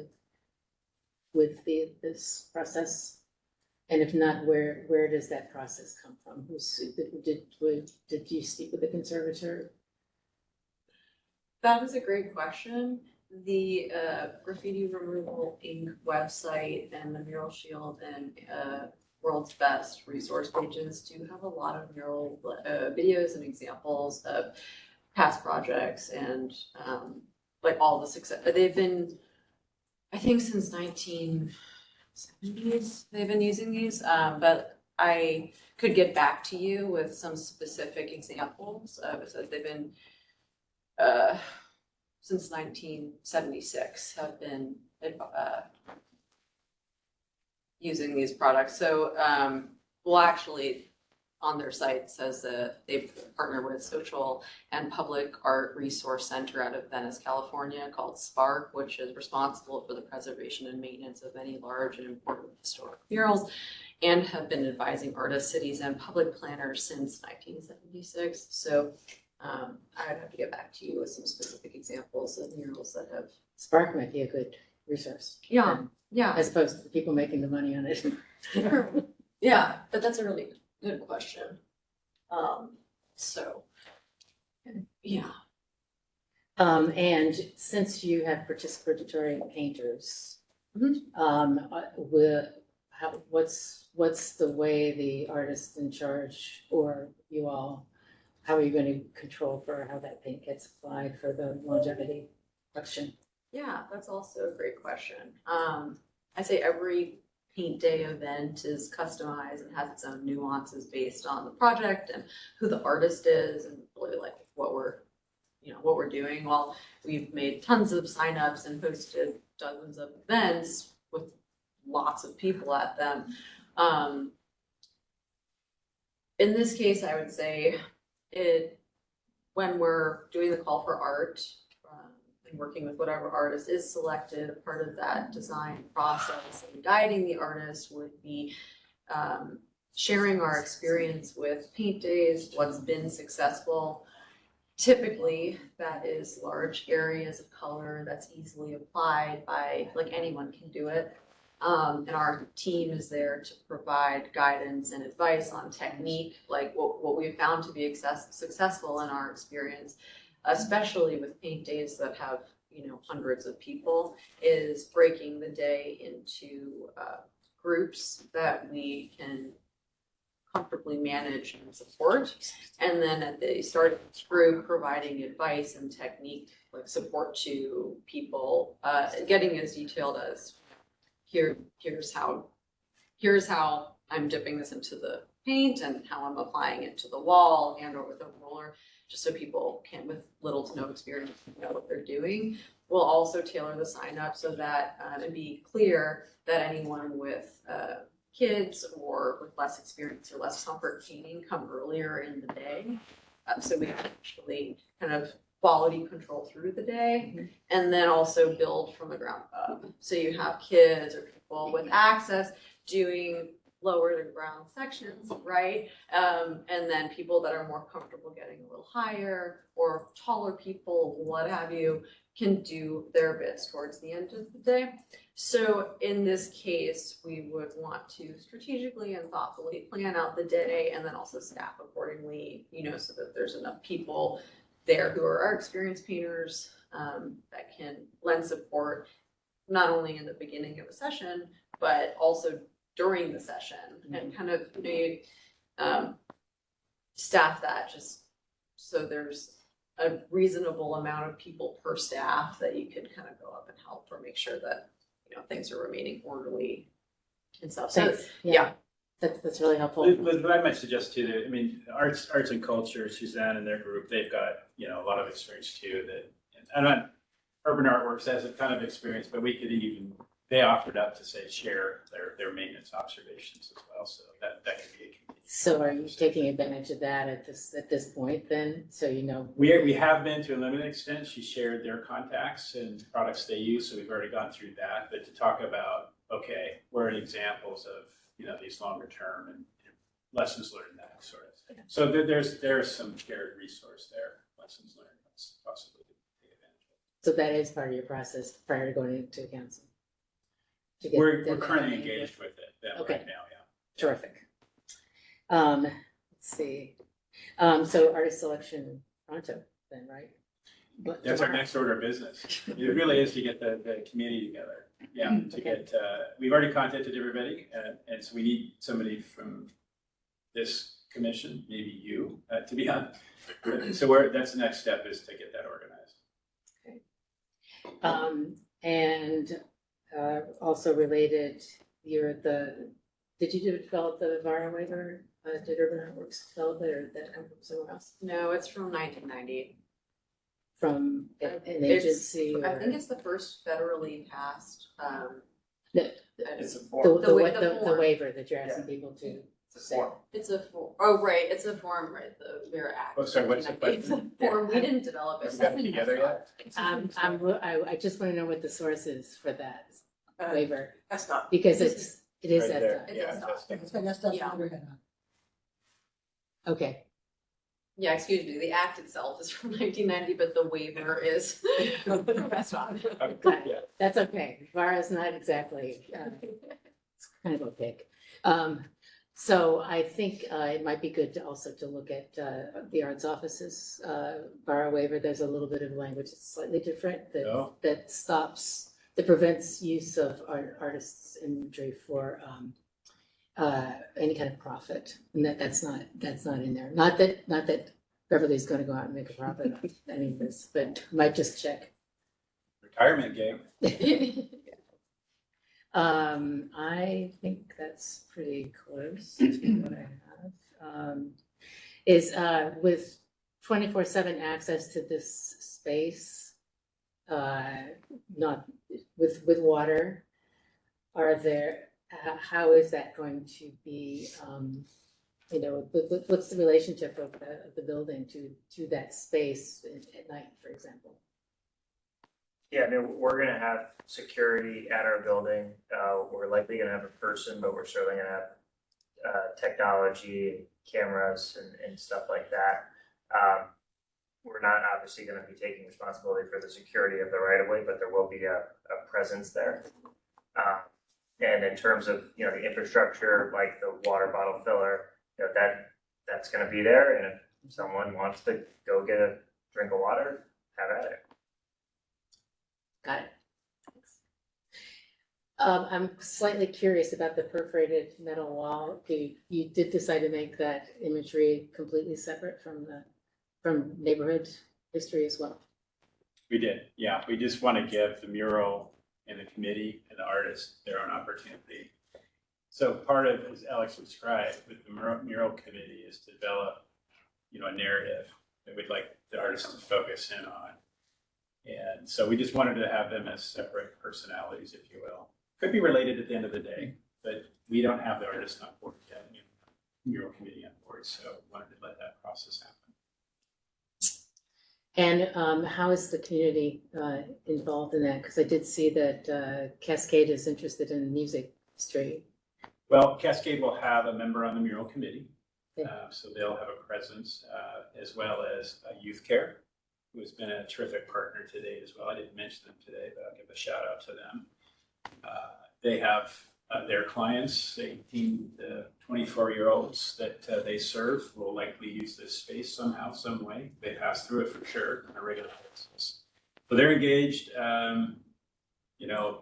with this process? And if not, where does that process come from? Did you speak with the conservator? That is a great question. The Graffiti Removal Inc. website and the Mural Shield and World's Best resource pages do have a lot of mural videos and examples of past projects and like all the success. They've been, I think, since 1970s they've been using these, but I could get back to you with some specific examples. So they've been since 1976 have been using these products. So, well, actually, on their site says that they've partnered with Social and Public Art Resource Center out of Venice, California, called SPARK, which is responsible for the preservation and maintenance of any large and important historic murals, and have been advising artists, cities, and public planners since 1976. So I'd have to get back to you with some specific examples of murals that have. Spark might be a good resource. Yeah, yeah. As opposed to the people making the money on it. Yeah, but that's a really good question. So, yeah. And since you have participatory painters, what's the way the artist in charge or you all, how are you going to control for how that paint gets applied for the longevity question? Yeah, that's also a great question. I say every paint day event is customized and has its own nuances based on the project and who the artist is and really like what we're doing. While we've made tons of signups and hosted dozens of events with lots of people at them. In this case, I would say when we're doing the call for art, and working with whatever artist is selected, a part of that design process and guiding the artist would be sharing our experience with paint days, what's been successful. Typically, that is large areas of color that's easily applied by, like anyone can do it. And our team is there to provide guidance and advice on technique, like what we've found to be successful in our experience, especially with paint days that have, hundreds of people, is breaking the day into groups that we can comfortably manage and support. And then at the start of each group, providing advice and technique, like support to people, getting as detailed as here's how I'm dipping this into the paint and how I'm applying it to the wall and or with a roller, just so people can, with little to no experience, know what they're doing. We'll also tailor the sign up so that and be clear that anyone with kids or with less experience or less comfort painting come earlier in the day. So we actually kind of quality control through the day and then also build from the ground up. So you have kids or people with access doing lower than ground sections, right? And then people that are more comfortable getting a little higher or taller people, what have you, can do their bits towards the end of the day. So in this case, we would want to strategically and thoughtfully plan out the day and then also staff accordingly, you know, so that there's enough people there who are our experienced painters that can lend support not only in the beginning of a session, but also during the session and kind of staff that just so there's a reasonable amount of people per staff that you could kind of go up and help or make sure that, you know, things are remaining orderly and stuff. So Thanks. yeah. That's really helpful. Liz, what I might suggest too, that, I mean, arts and culture, Suzanne and their group, they've got, you know, a lot of experience too. That, and not Urban Artworks has a ton of experience, but we could even, they offered up to say share their maintenance observations as well. So that could be a continued. So are you taking advantage of that at this point then? So you know. We have been to a limited extent. She shared their contacts and products they use, so we've already gone through that. But to talk about, okay, what are examples of, you know, these longer term and lessons learned, that sort of thing. So there's some shared resource there, lessons learned, possibly take advantage of. So that is part of your process prior to going into council. We're currently engaged with it Okay. right now, yeah. Terrific. Let's see. So artist selection pronto then, right? But That's our next order of business. It really is to get the community together. Yeah, to Okay. get, we've already contacted everybody, and so we need somebody from this commission, maybe you, to be on. So that's the next step, is to get that organized. And also related, did you develop the VARA waiver? Did Urban Artworks develop it, or did that come from somewhere else? No, it's from 1990. From an It's- agency? I or- think it's the first federally passed. It's a The, form. the waiver that you're asking people to It's a say. form. It's a form. Oh, right. It's a form, right? The VERA Act. Oh, sorry, what's the 1990. It's a form. We didn't develop it. Have we got it together yet? I just want to know what the source is for that waiver, That's not. because it is Right that there. stuff. Yeah, That's not Yeah. letterhead on. Okay, Yeah, excuse me. The act itself is from 1990, but the waiver is the rest of it. got it. That's okay. VARA is not exactly, it's kind of opaque. So I think it might be good to also to look at the arts office's VARA waiver. There's a little bit of language that's slightly different that prevents use of artists' imagery for any kind of profit, and that's not in there. Not that Beverly's going to go out and make a profit on any of this, but might just check. Retirement game. I think that's pretty close to what I have. Is with 24/7 access to this space, not with water, how is that going to be, what's the relationship of the building to that space at night, for example? Yeah, I mean, we're gonna have security at our building. We're likely gonna have a person, but we're certainly gonna have technology, cameras and stuff like that. We're not obviously gonna be taking responsibility for the security of the right of way, but there will be a presence there. And in terms of, the infrastructure, like the water bottle filler, that's gonna be there. And if someone wants to go get a drink of water, have at it. Got it. Thanks. I'm slightly curious about the perforated metal wall. You did decide to make that imagery completely separate from neighborhood history as well? We did, yeah. We just want to give the mural and the committee and the artist their own opportunity. So part of, as Alex described, with the mural committee is to develop, a narrative that we'd like the artist to focus in on. And so we just wanted to have them as separate personalities, if you will. Could be related at the end of the day, but we don't have the artist on board yet, mural committee on board, so wanted to let that process happen. And how is the community involved in that? Because I did see that Cascade is interested in Music Street. Well, Cascade will have a member on the mural committee, so they'll have a presence, as well as Youth Care, who has been a terrific partner today as well. I didn't mention them today, but I'll give a shout out to them. They have their clients, 18 to 24-year-olds that they serve will likely use this space somehow, some way. They pass through it for sure on a regular basis. So they're engaged,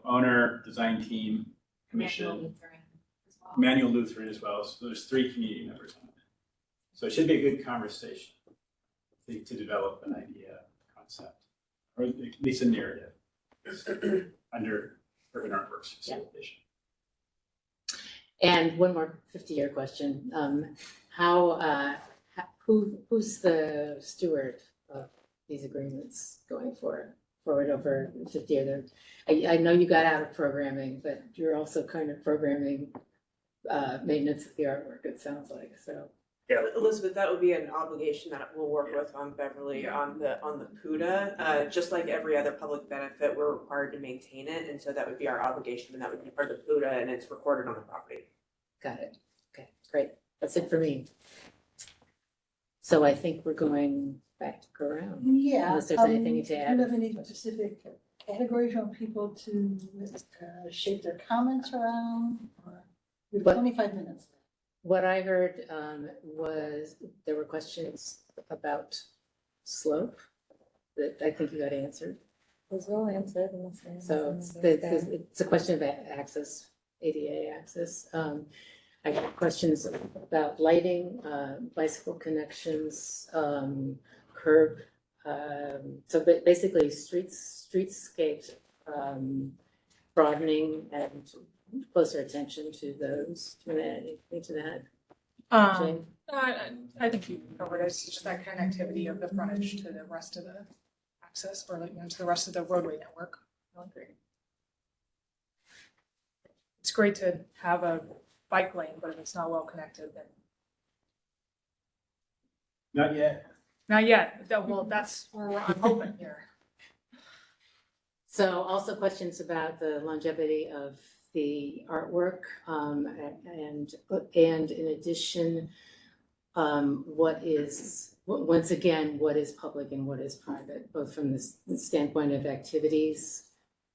owner, design team, commission, Manual Lutheran as well. So there's 3 community members on it. So it should be a good conversation to develop an idea, concept, or at least a narrative under Urban Artworks facilitation. And one more 50-year question. Who's the steward of these agreements going forward over 50 years? I know you got out of programming, but you're also kind of programming maintenance of the artwork, it sounds like, so. Yeah, Elizabeth, that would be an obligation that we'll work with on Beverly on the PUDA. Just like every other public benefit, we're required to maintain it, and so that would be our obligation, and that would be part of the PUDA, and it's recorded on the property. Got it. Okay, great. That's it for me. So I think we're going back to go around. Yeah. Unless there's anything to add. Do you have any specific categories you want people to shape their comments around? Or we have 25 minutes. What I heard was there were questions about slope that I think you got answered. Those are all answered. So it's a question of access, ADA access. I got questions about lighting, bicycle connections, curb. So basically streetscapes, broadening and closer attention to those. Do you want to add anything to that? Jane? I think you covered it. It's just that connectivity of the frontage to the rest of the access, or to the rest of the roadway network. I agree. It's great to have a bike lane, but if it's not well connected, then. Not yet. Not yet. Well, that's where I'm hoping here. So also questions about the longevity of the artwork, and in addition, what is public and what is private, both from the standpoint of activities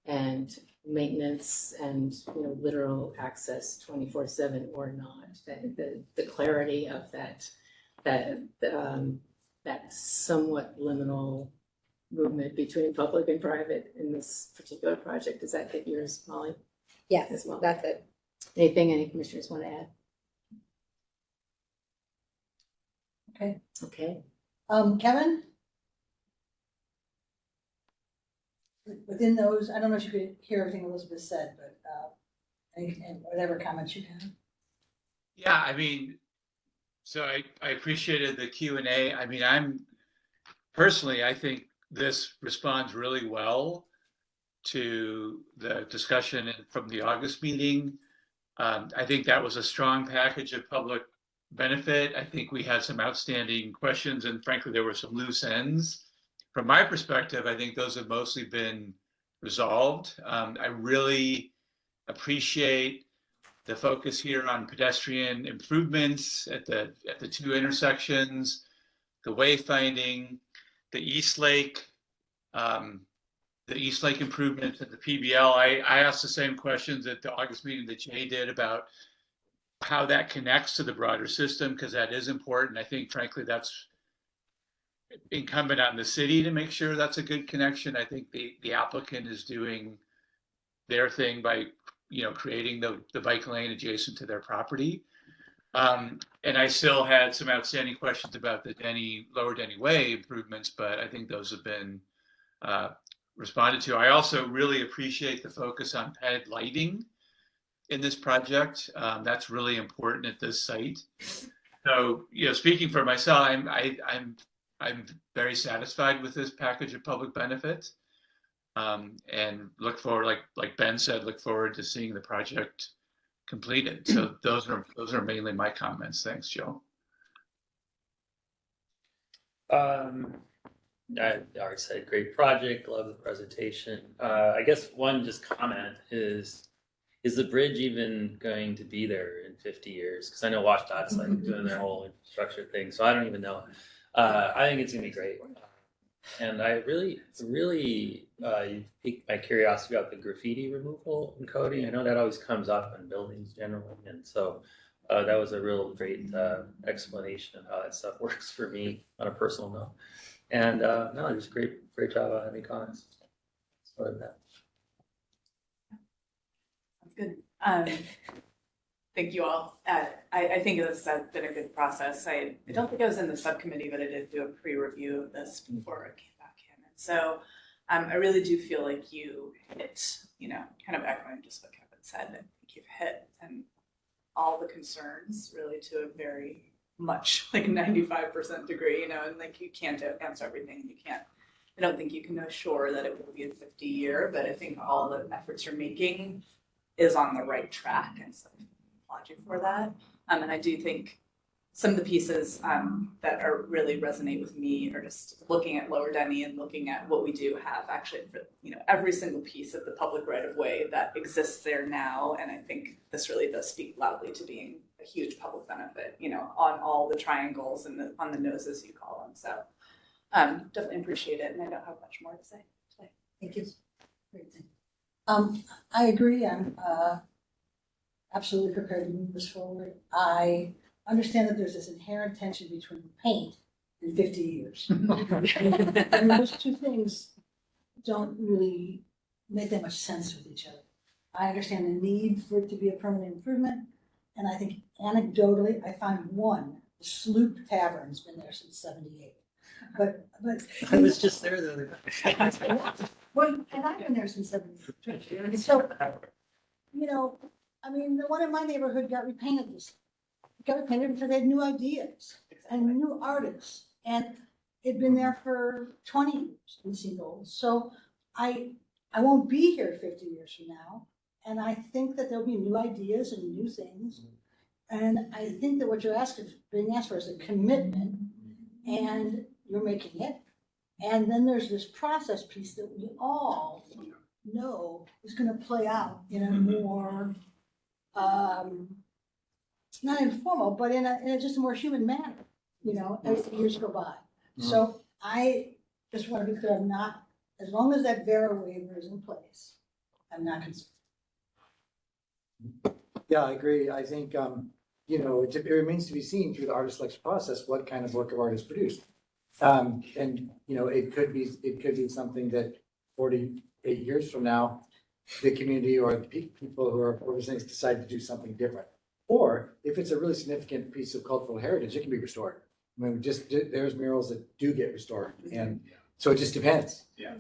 and maintenance and literal access 24/7 or not. The clarity of that somewhat liminal movement between public and private in this particular project. Does that hit yours, Molly? Yes, as well? that's it. Anything any commissioners want to add? Okay. Okay. Kevin? Within those, I don't know if you could hear everything Elizabeth said, but and whatever comments you have. Yeah, I mean, so I appreciated the Q&A. I mean, I think this responds really well to the discussion from the August meeting. I think that was a strong package of public benefit. I think we had some outstanding questions, and frankly, there were some loose ends. From my perspective, I think those have mostly been resolved. I really appreciate the focus here on pedestrian improvements at the 2 intersections, the wayfinding, the East Lake improvements at the PBL. I asked the same questions at the August meeting that Jay did about how that connects to the broader system, because that is important. I think, frankly, that's incumbent on the city to make sure that's a good connection. I think the applicant is doing their thing by creating the bike lane adjacent to their property. And I still had some outstanding questions about the Lower Denny Way improvements, but I think those have been responded to. I also really appreciate the focus on PED lighting in this project. That's really important at this site. So, speaking for myself, I'm very satisfied with this package of public benefits, and look forward, like Ben said, look forward to seeing the project completed. So those are mainly my comments. Thanks, Joe. I already said great project, love the presentation. I guess one just comment is the bridge even going to be there in 50 years? Because I know WashDOT's like doing their whole infrastructure thing, so I don't even know. I think it's gonna be great. And I really, you piqued my curiosity about the graffiti removal and coding. I know that always comes up in buildings generally, and so that was a real great explanation of how that stuff works for me on a personal note. And no, just great job on any comments. Sorry that. Sounds good. Thank you all. I think this has been a good process. I don't think I was in the subcommittee, but I did do a pre-review of this before I came back in. And so I really do feel like you hit, kind of echoing just what Kevin said, I think you've hit and all the concerns really to a very much like 95% degree, and like you can't answer everything. I don't think you can know sure that it will be a 50-year, but I think all the efforts you're making is on the right track, and so I applaud you for that. And I do think some of the pieces that are really resonate with me are just looking at Lower Denny and looking at what we do have actually for every single piece of the public right of way that exists there now. And I think this really does speak loudly to being a huge public benefit, on all the triangles and on the noses you call them. So definitely appreciate it, and I don't have much more to say today. Thank you. Great thing. I agree. I'm absolutely prepared to move this forward. I understand that there's this inherent tension between paint and 50 years. And those two things don't really make that much sense with each other. I understand the need for it to be a permanent improvement, and I think anecdotally, I find one, the Sloop Tavern's been there since '78. But I was just there the other day. Well, and I've been there since '78. So, the one in my neighborhood got repainted this. It got repainted because they had new ideas and new artists, and it'd been there for 20 years in Seagold. So I won't be here 50 years from now, and I think that there'll be new ideas and new things. And I think that what you're being asked for is a commitment, and you're making it. And then there's this process piece that we all know is going to play out in a more, not informal, but in a just a more human manner, as the years go by. So I just want to be clear, I'm not, as long as that Vera waiver is in place, I'm not concerned. Yeah, I agree. I think, it remains to be seen through the artist selection process, what kind of work of art is produced. It could be something that 48 years from now, the community or the people who are representing decide to do something different. Or if it's a really significant piece of cultural heritage, it can be restored. I mean, there's murals that do get restored, and so it just depends. Yeah.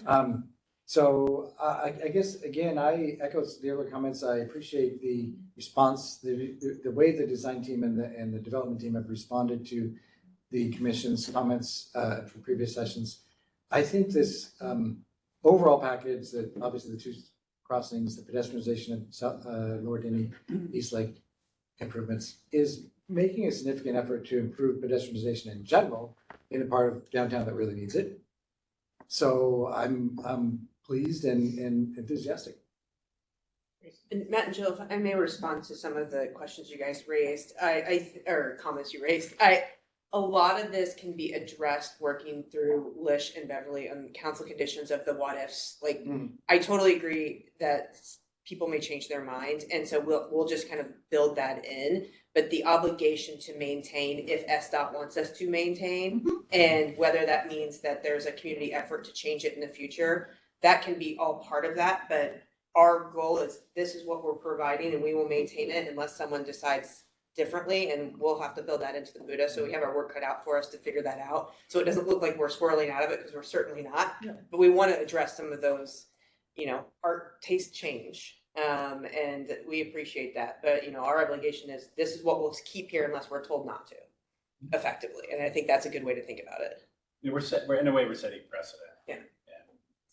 I guess again, I echo the other comments. I appreciate the response, the way the design team and the development team have responded to the commission's comments from previous sessions. I think this overall package, that obviously the two crossings, the pedestrianization of Lower Denny, East Lake improvements, is making a significant effort to improve pedestrianization in general in a part of downtown that really needs it. So I'm pleased and enthusiastic. And Matt and Jill, if I may respond to some of the questions you guys raised, or comments you raised, a lot of this can be addressed working through Lish and Beverly on council conditions of the what ifs. Like, I totally agree that people may change their minds, and so we'll just kind of build that in. But the obligation to maintain, if SDOT wants us to maintain, and whether that means that there's a community effort to change it in the future, that can be all part of that. But our goal is, this is what we're providing, and we will maintain it unless someone decides differently, and we'll have to build that into the Buddha. So we have our work cut out for us to figure that out. So it doesn't look like we're swirling out of it, because we're certainly not. Yeah. But we want to address some of those, art taste change. And we appreciate that. But, our obligation is, this is what we'll keep here unless we're told not to, effectively. And I think that's a good way to think about it. We're in a way, we're setting precedent. Yeah. And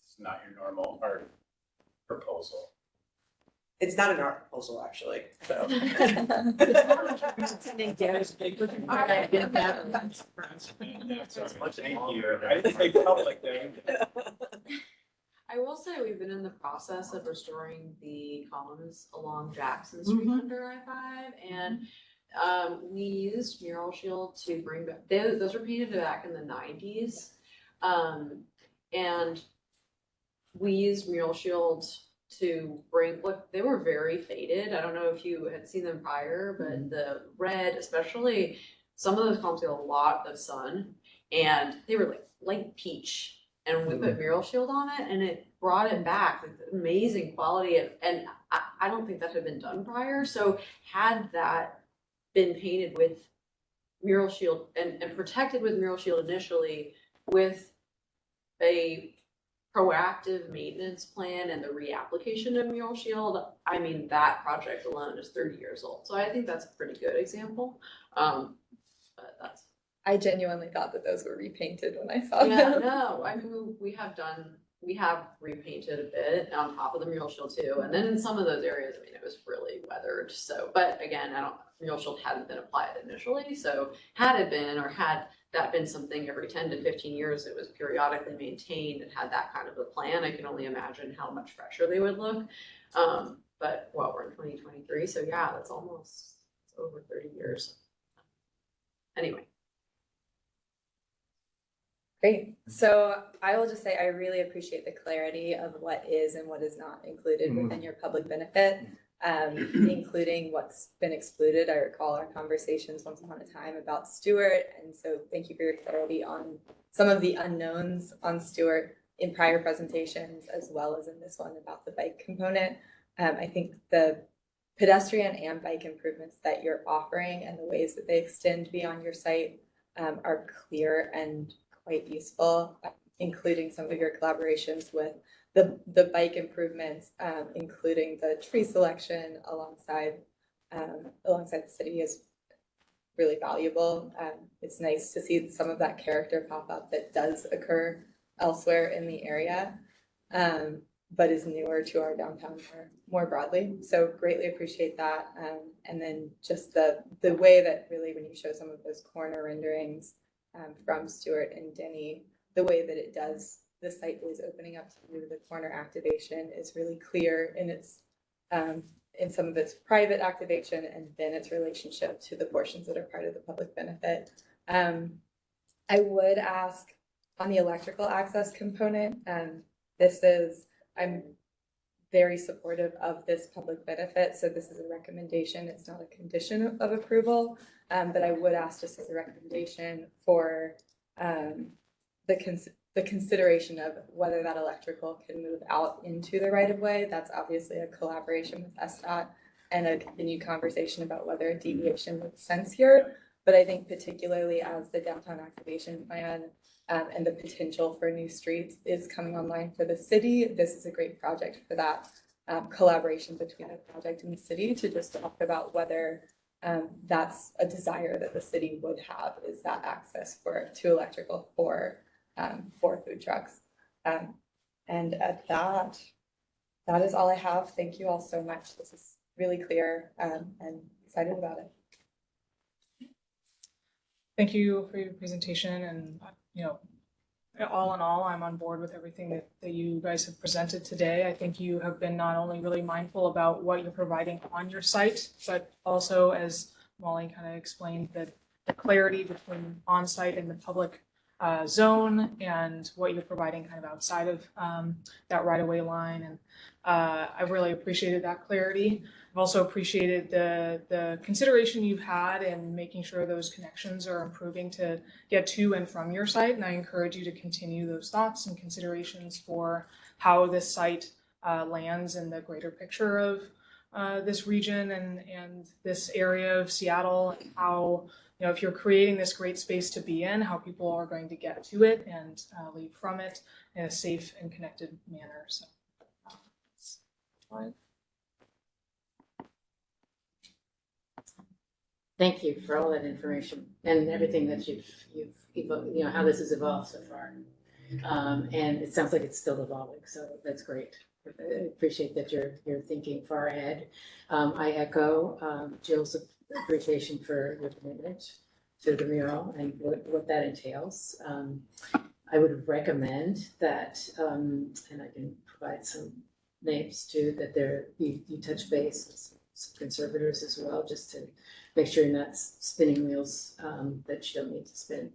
it's not your normal art proposal. It's not an art proposal, actually, so. Thank you. I didn't say public there. I will say we've been in the process of restoring the columns along Jackson Street under I-5, and we used Mural Shield to bring back, those were painted back in the 90s. And we used Mural Shield to bring, look, they were very faded. I don't know if you had seen them prior, but the red, especially, some of those columns get a lot of sun, and they were like light peach. And we put Mural Shield on it, and it brought it back with amazing quality. And I don't think that had been done prior. So had that been painted with Mural Shield and protected with Mural Shield initially, with a proactive maintenance plan and the reapplication of Mural Shield, I mean, that project alone is 30 years old. So I think that's a pretty good example. But that's. I genuinely thought that those were repainted when I saw Yeah, them. no, I mean, we have repainted a bit on top of the Mural Shield too. And then in some of those areas, I mean, it was really weathered. So, but again, Mural Shield hadn't been applied initially. So had it been, or had that been something every 10 to 15 years, it was periodically maintained and had that kind of a plan, I can only imagine how much fresher they would look. But well, we're in 2023. So yeah, it's over 30 years. Anyway. Great. So I will just say I really appreciate the clarity of what is and what is not included within your public benefit, including what's been excluded. I recall our conversations once upon a time about Stewart, and so thank you for your clarity on some of the unknowns on Stewart in prior presentations, as well as in this one about the bike component. I think the pedestrian and bike improvements that you're offering and the ways that they extend beyond your site are clear and quite useful, including some of your collaborations with the bike improvements, including the tree selection alongside the city is really valuable. It's nice to see some of that character pop up that does occur elsewhere in the area, but is newer to our downtown more broadly. So greatly appreciate that. And then just the way that really, when you show some of those corner renderings from Stewart and Denny, the way that it does, the site is opening up to the corner activation is really clear in its in some of its private activation, and then its relationship to the portions that are part of the public benefit. I would ask on the electrical access component, I'm very supportive of this public benefit. So this is a recommendation. It's not a condition of approval, but I would ask just as a recommendation for the consideration of whether that electrical can move out into the right of way. That's obviously a collaboration with SDOT and a continued conversation about whether a deviation makes sense here. But I think particularly as the downtown activation plan and the potential for new streets is coming online for the city, this is a great project for that collaboration between the project and the city to just talk about whether that's a desire that the city would have, is that access to electrical for food trucks. And at that is all I have. Thank you all so much. This is really clear and excited about it. Thank you for your presentation, and all in all, I'm on board with everything that you guys have presented today. I think you have been not only really mindful about what you're providing on your site, but also, as Molly kind of explained, that the clarity between on-site and the public zone and what you're providing kind of outside of that right-of-way line. And I've really appreciated that clarity. I've also appreciated the consideration you've had in making sure those connections are improving to get to and from your site. And I encourage you to continue those thoughts and considerations for how this site lands in the greater picture of this region and this area of Seattle, and how, if you're creating this great space to be in, how people are going to get to it and leave from it in a safe and connected manner. So that's fine. Thank you for all that information and everything that you've how this has evolved so far. And it sounds like it's still evolving, so that's great. I appreciate that you're thinking far ahead. I echo Jill's appreciation for your commitment to the mural and what that entails. I would recommend that, and I can provide some names too, that you touch base with some conservators as well, just to make sure you're not spinning wheels that you don't need to spin.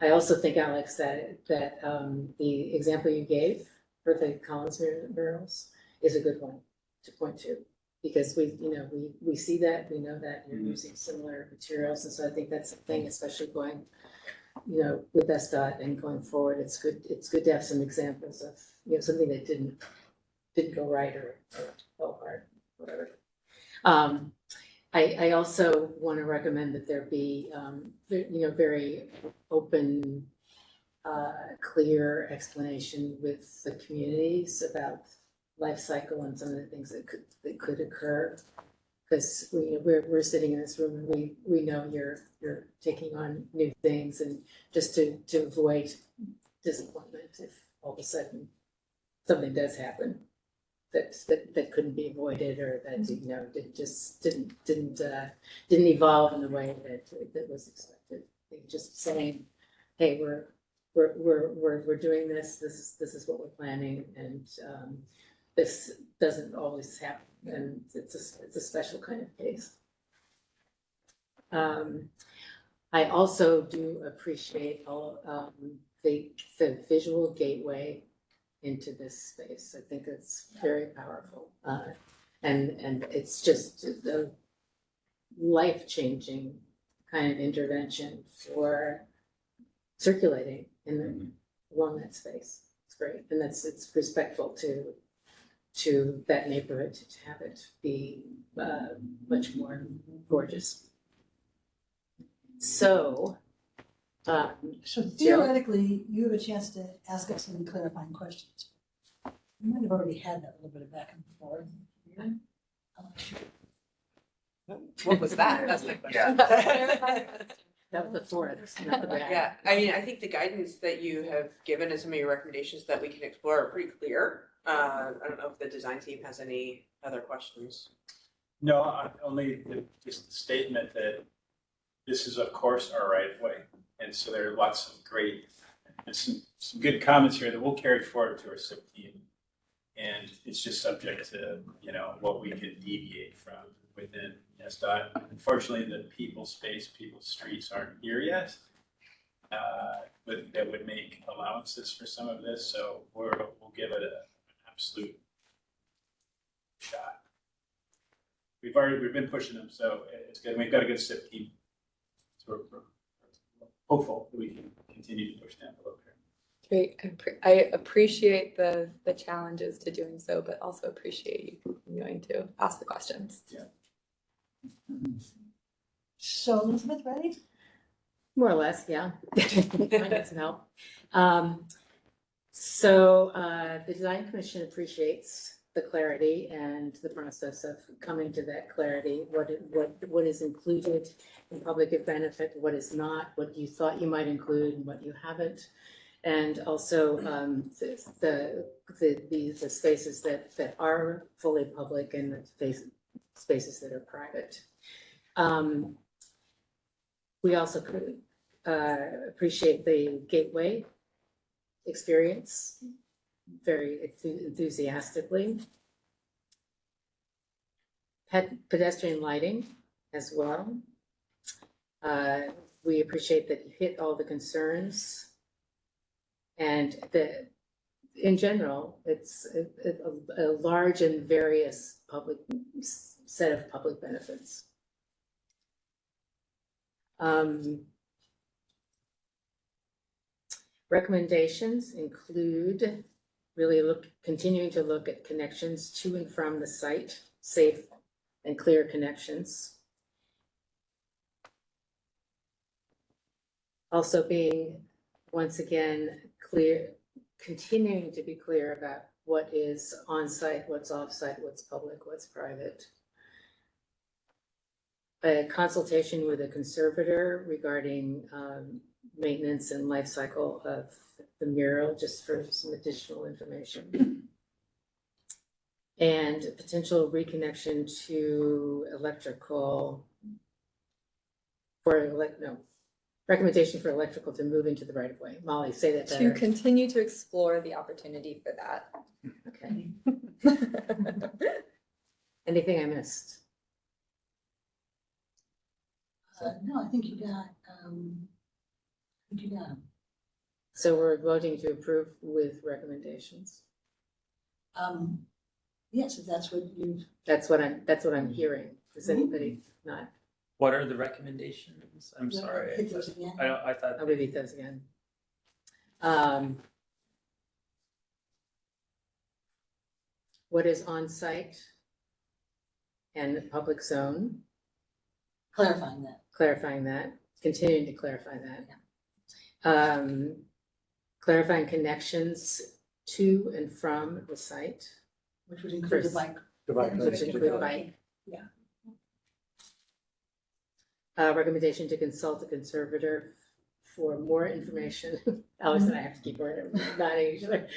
I also think, Alex, that the example you gave for the Collins murals is a good one to point to, because we see that, we know that you're using similar materials, and so I think that's the thing, especially going, with SDOT and going forward. It's good to have some examples of something that didn't go right or fell apart, whatever. I also want to recommend that there be very open, clear explanation with the communities about life cycle and some of the things that could occur, because we're sitting in this room and we know you're taking on new things, and just to avoid disappointment if all of a sudden something does happen that couldn't be avoided, or that just didn't evolve in the way that was expected. Just saying, hey, we're doing this. This is what we're planning, and this doesn't always happen, and it's a special kind of case. I also do appreciate all the visual gateway into this space. I think it's very powerful, and it's just a life-changing kind of intervention for circulating along that space. It's great, and it's respectful to that neighborhood to have it be much more gorgeous. So theoretically, you have a chance to ask us some clarifying questions. You might have already had that little bit of back and forth. What was that? That's my question. That was the fourth, not the back. Yeah, I mean, I think the guidance that you have given and some of your recommendations that we can explore are pretty clear. I don't know if the design team has any other questions. No, only just the statement that this is, of course, our right of way. And so there are lots of great, some good comments here that we'll carry forward to our SIP team. And it's just subject to, what we can deviate from within SDOT. Unfortunately, the people streets aren't here yet. But that would make allowances for some of this. So we'll give it an absolute shot. We've been pushing them, so it's good. We've got a good SIP team. So we're hopeful that we can continue to push the envelope here. Great. I appreciate the challenges to doing so, but also appreciate you continuing to ask the questions. Yeah. So Elizabeth, ready? More or less, yeah. I need some help. So the Design Commission appreciates the clarity and the process of coming to that clarity. What is included in public benefit, what is not, what you thought you might include, and what you haven't, and also the spaces that are fully public and the spaces that are private. We also could appreciate the gateway experience very enthusiastically. Pedestrian lighting as well. We appreciate that you hit all the concerns, and that in general, it's a large and various set of public benefits. Recommendations include really continuing to look at connections to and from the site, safe and clear connections. Also being, once again, clear, continuing to be clear about what is on-site, what's off-site, what's public, what's private. A consultation with a conservator regarding maintenance and life cycle of the mural, just for some additional information. And potential reconnection to electrical recommendation for electrical to move into the right of way. Molly, say that To better. continue to explore the opportunity for that. Okay. Anything I missed? No, I think you got, So we're voting to approve with recommendations. Yes, if that's what you've. That's what I'm hearing. Does anybody not? What are the recommendations? I'm Yeah, sorry. hit those again. I thought. I'll repeat those again. What is on site and public zone? Clarifying that. Continuing to clarify that. Clarifying connections to and from the site. Which would include the bike. Which include bike. Yeah. Recommendation to consult the conservator for more information. Alex and I have to keep nodding each other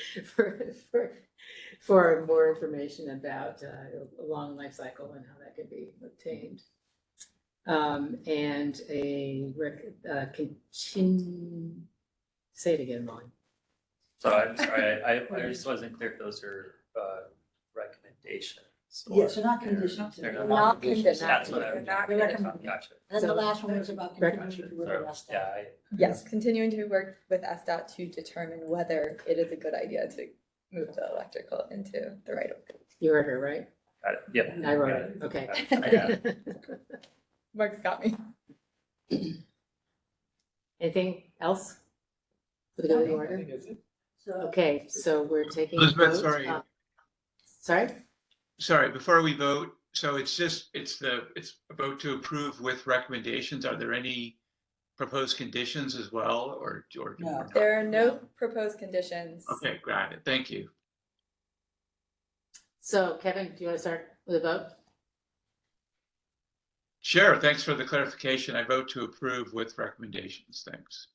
for more information about a long life cycle and how that can be obtained. And say it again, Molly. So I'm sorry, I just wasn't clear if those are recommendations. Yes, they're not conditions. They're not conditions. That's what They're I. not Gotcha. And then the last one was about continuing to work with us. Yeah. Yes, continuing to work with SDOT to determine whether it is a good idea to move the electrical into the right of way. You heard her, right? Got it. Yep. I wrote it. Okay. I got it. Mark's got me. Anything else for the good of the order? Okay, so we're taking. Elizabeth, votes. sorry. Sorry? Sorry, before we vote, so it's a vote to approve with recommendations. Are there any proposed conditions as well, or? No. There are no proposed conditions. Okay, got it. Thank you. So Kevin, do you want to start with a vote? Sure, thanks for the clarification. I vote to approve with recommendations. Thanks.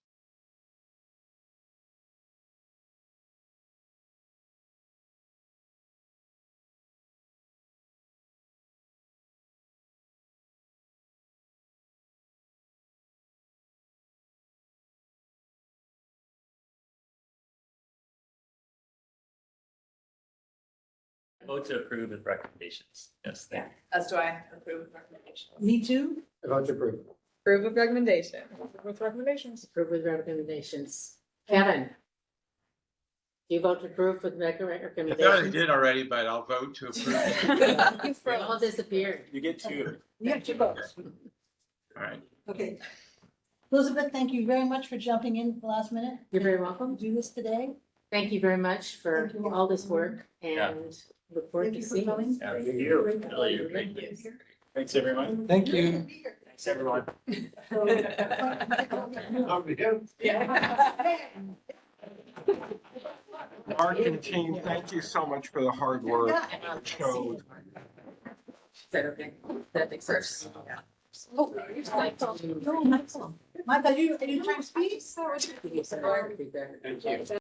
Vote to approve with recommendations. Yes, thank you. As do I approve of recommendations. Me too. I vote to approve. Approve of recommendation. With recommendations. Approve with recommendations. Kevin? Do you vote to approve with I thought I recommendations? did already, but I'll vote to approve. They all disappeared. You get two. You have two votes. All right. Okay. Elizabeth, thank you very much for jumping in at the last minute. You're very welcome. Do this today. Thank you very much for Thank you. all this work Yeah. and look forward Thank to you for seeing you. coming. Yeah, thank you. Really, you're great. Thanks, everyone. Thank you. Thanks, everyone. Mark and team, thank you so much for the hard work. It showed. Is that okay? That makes sense. Yeah. Oh, Mike, are you trying to speak? Thank you.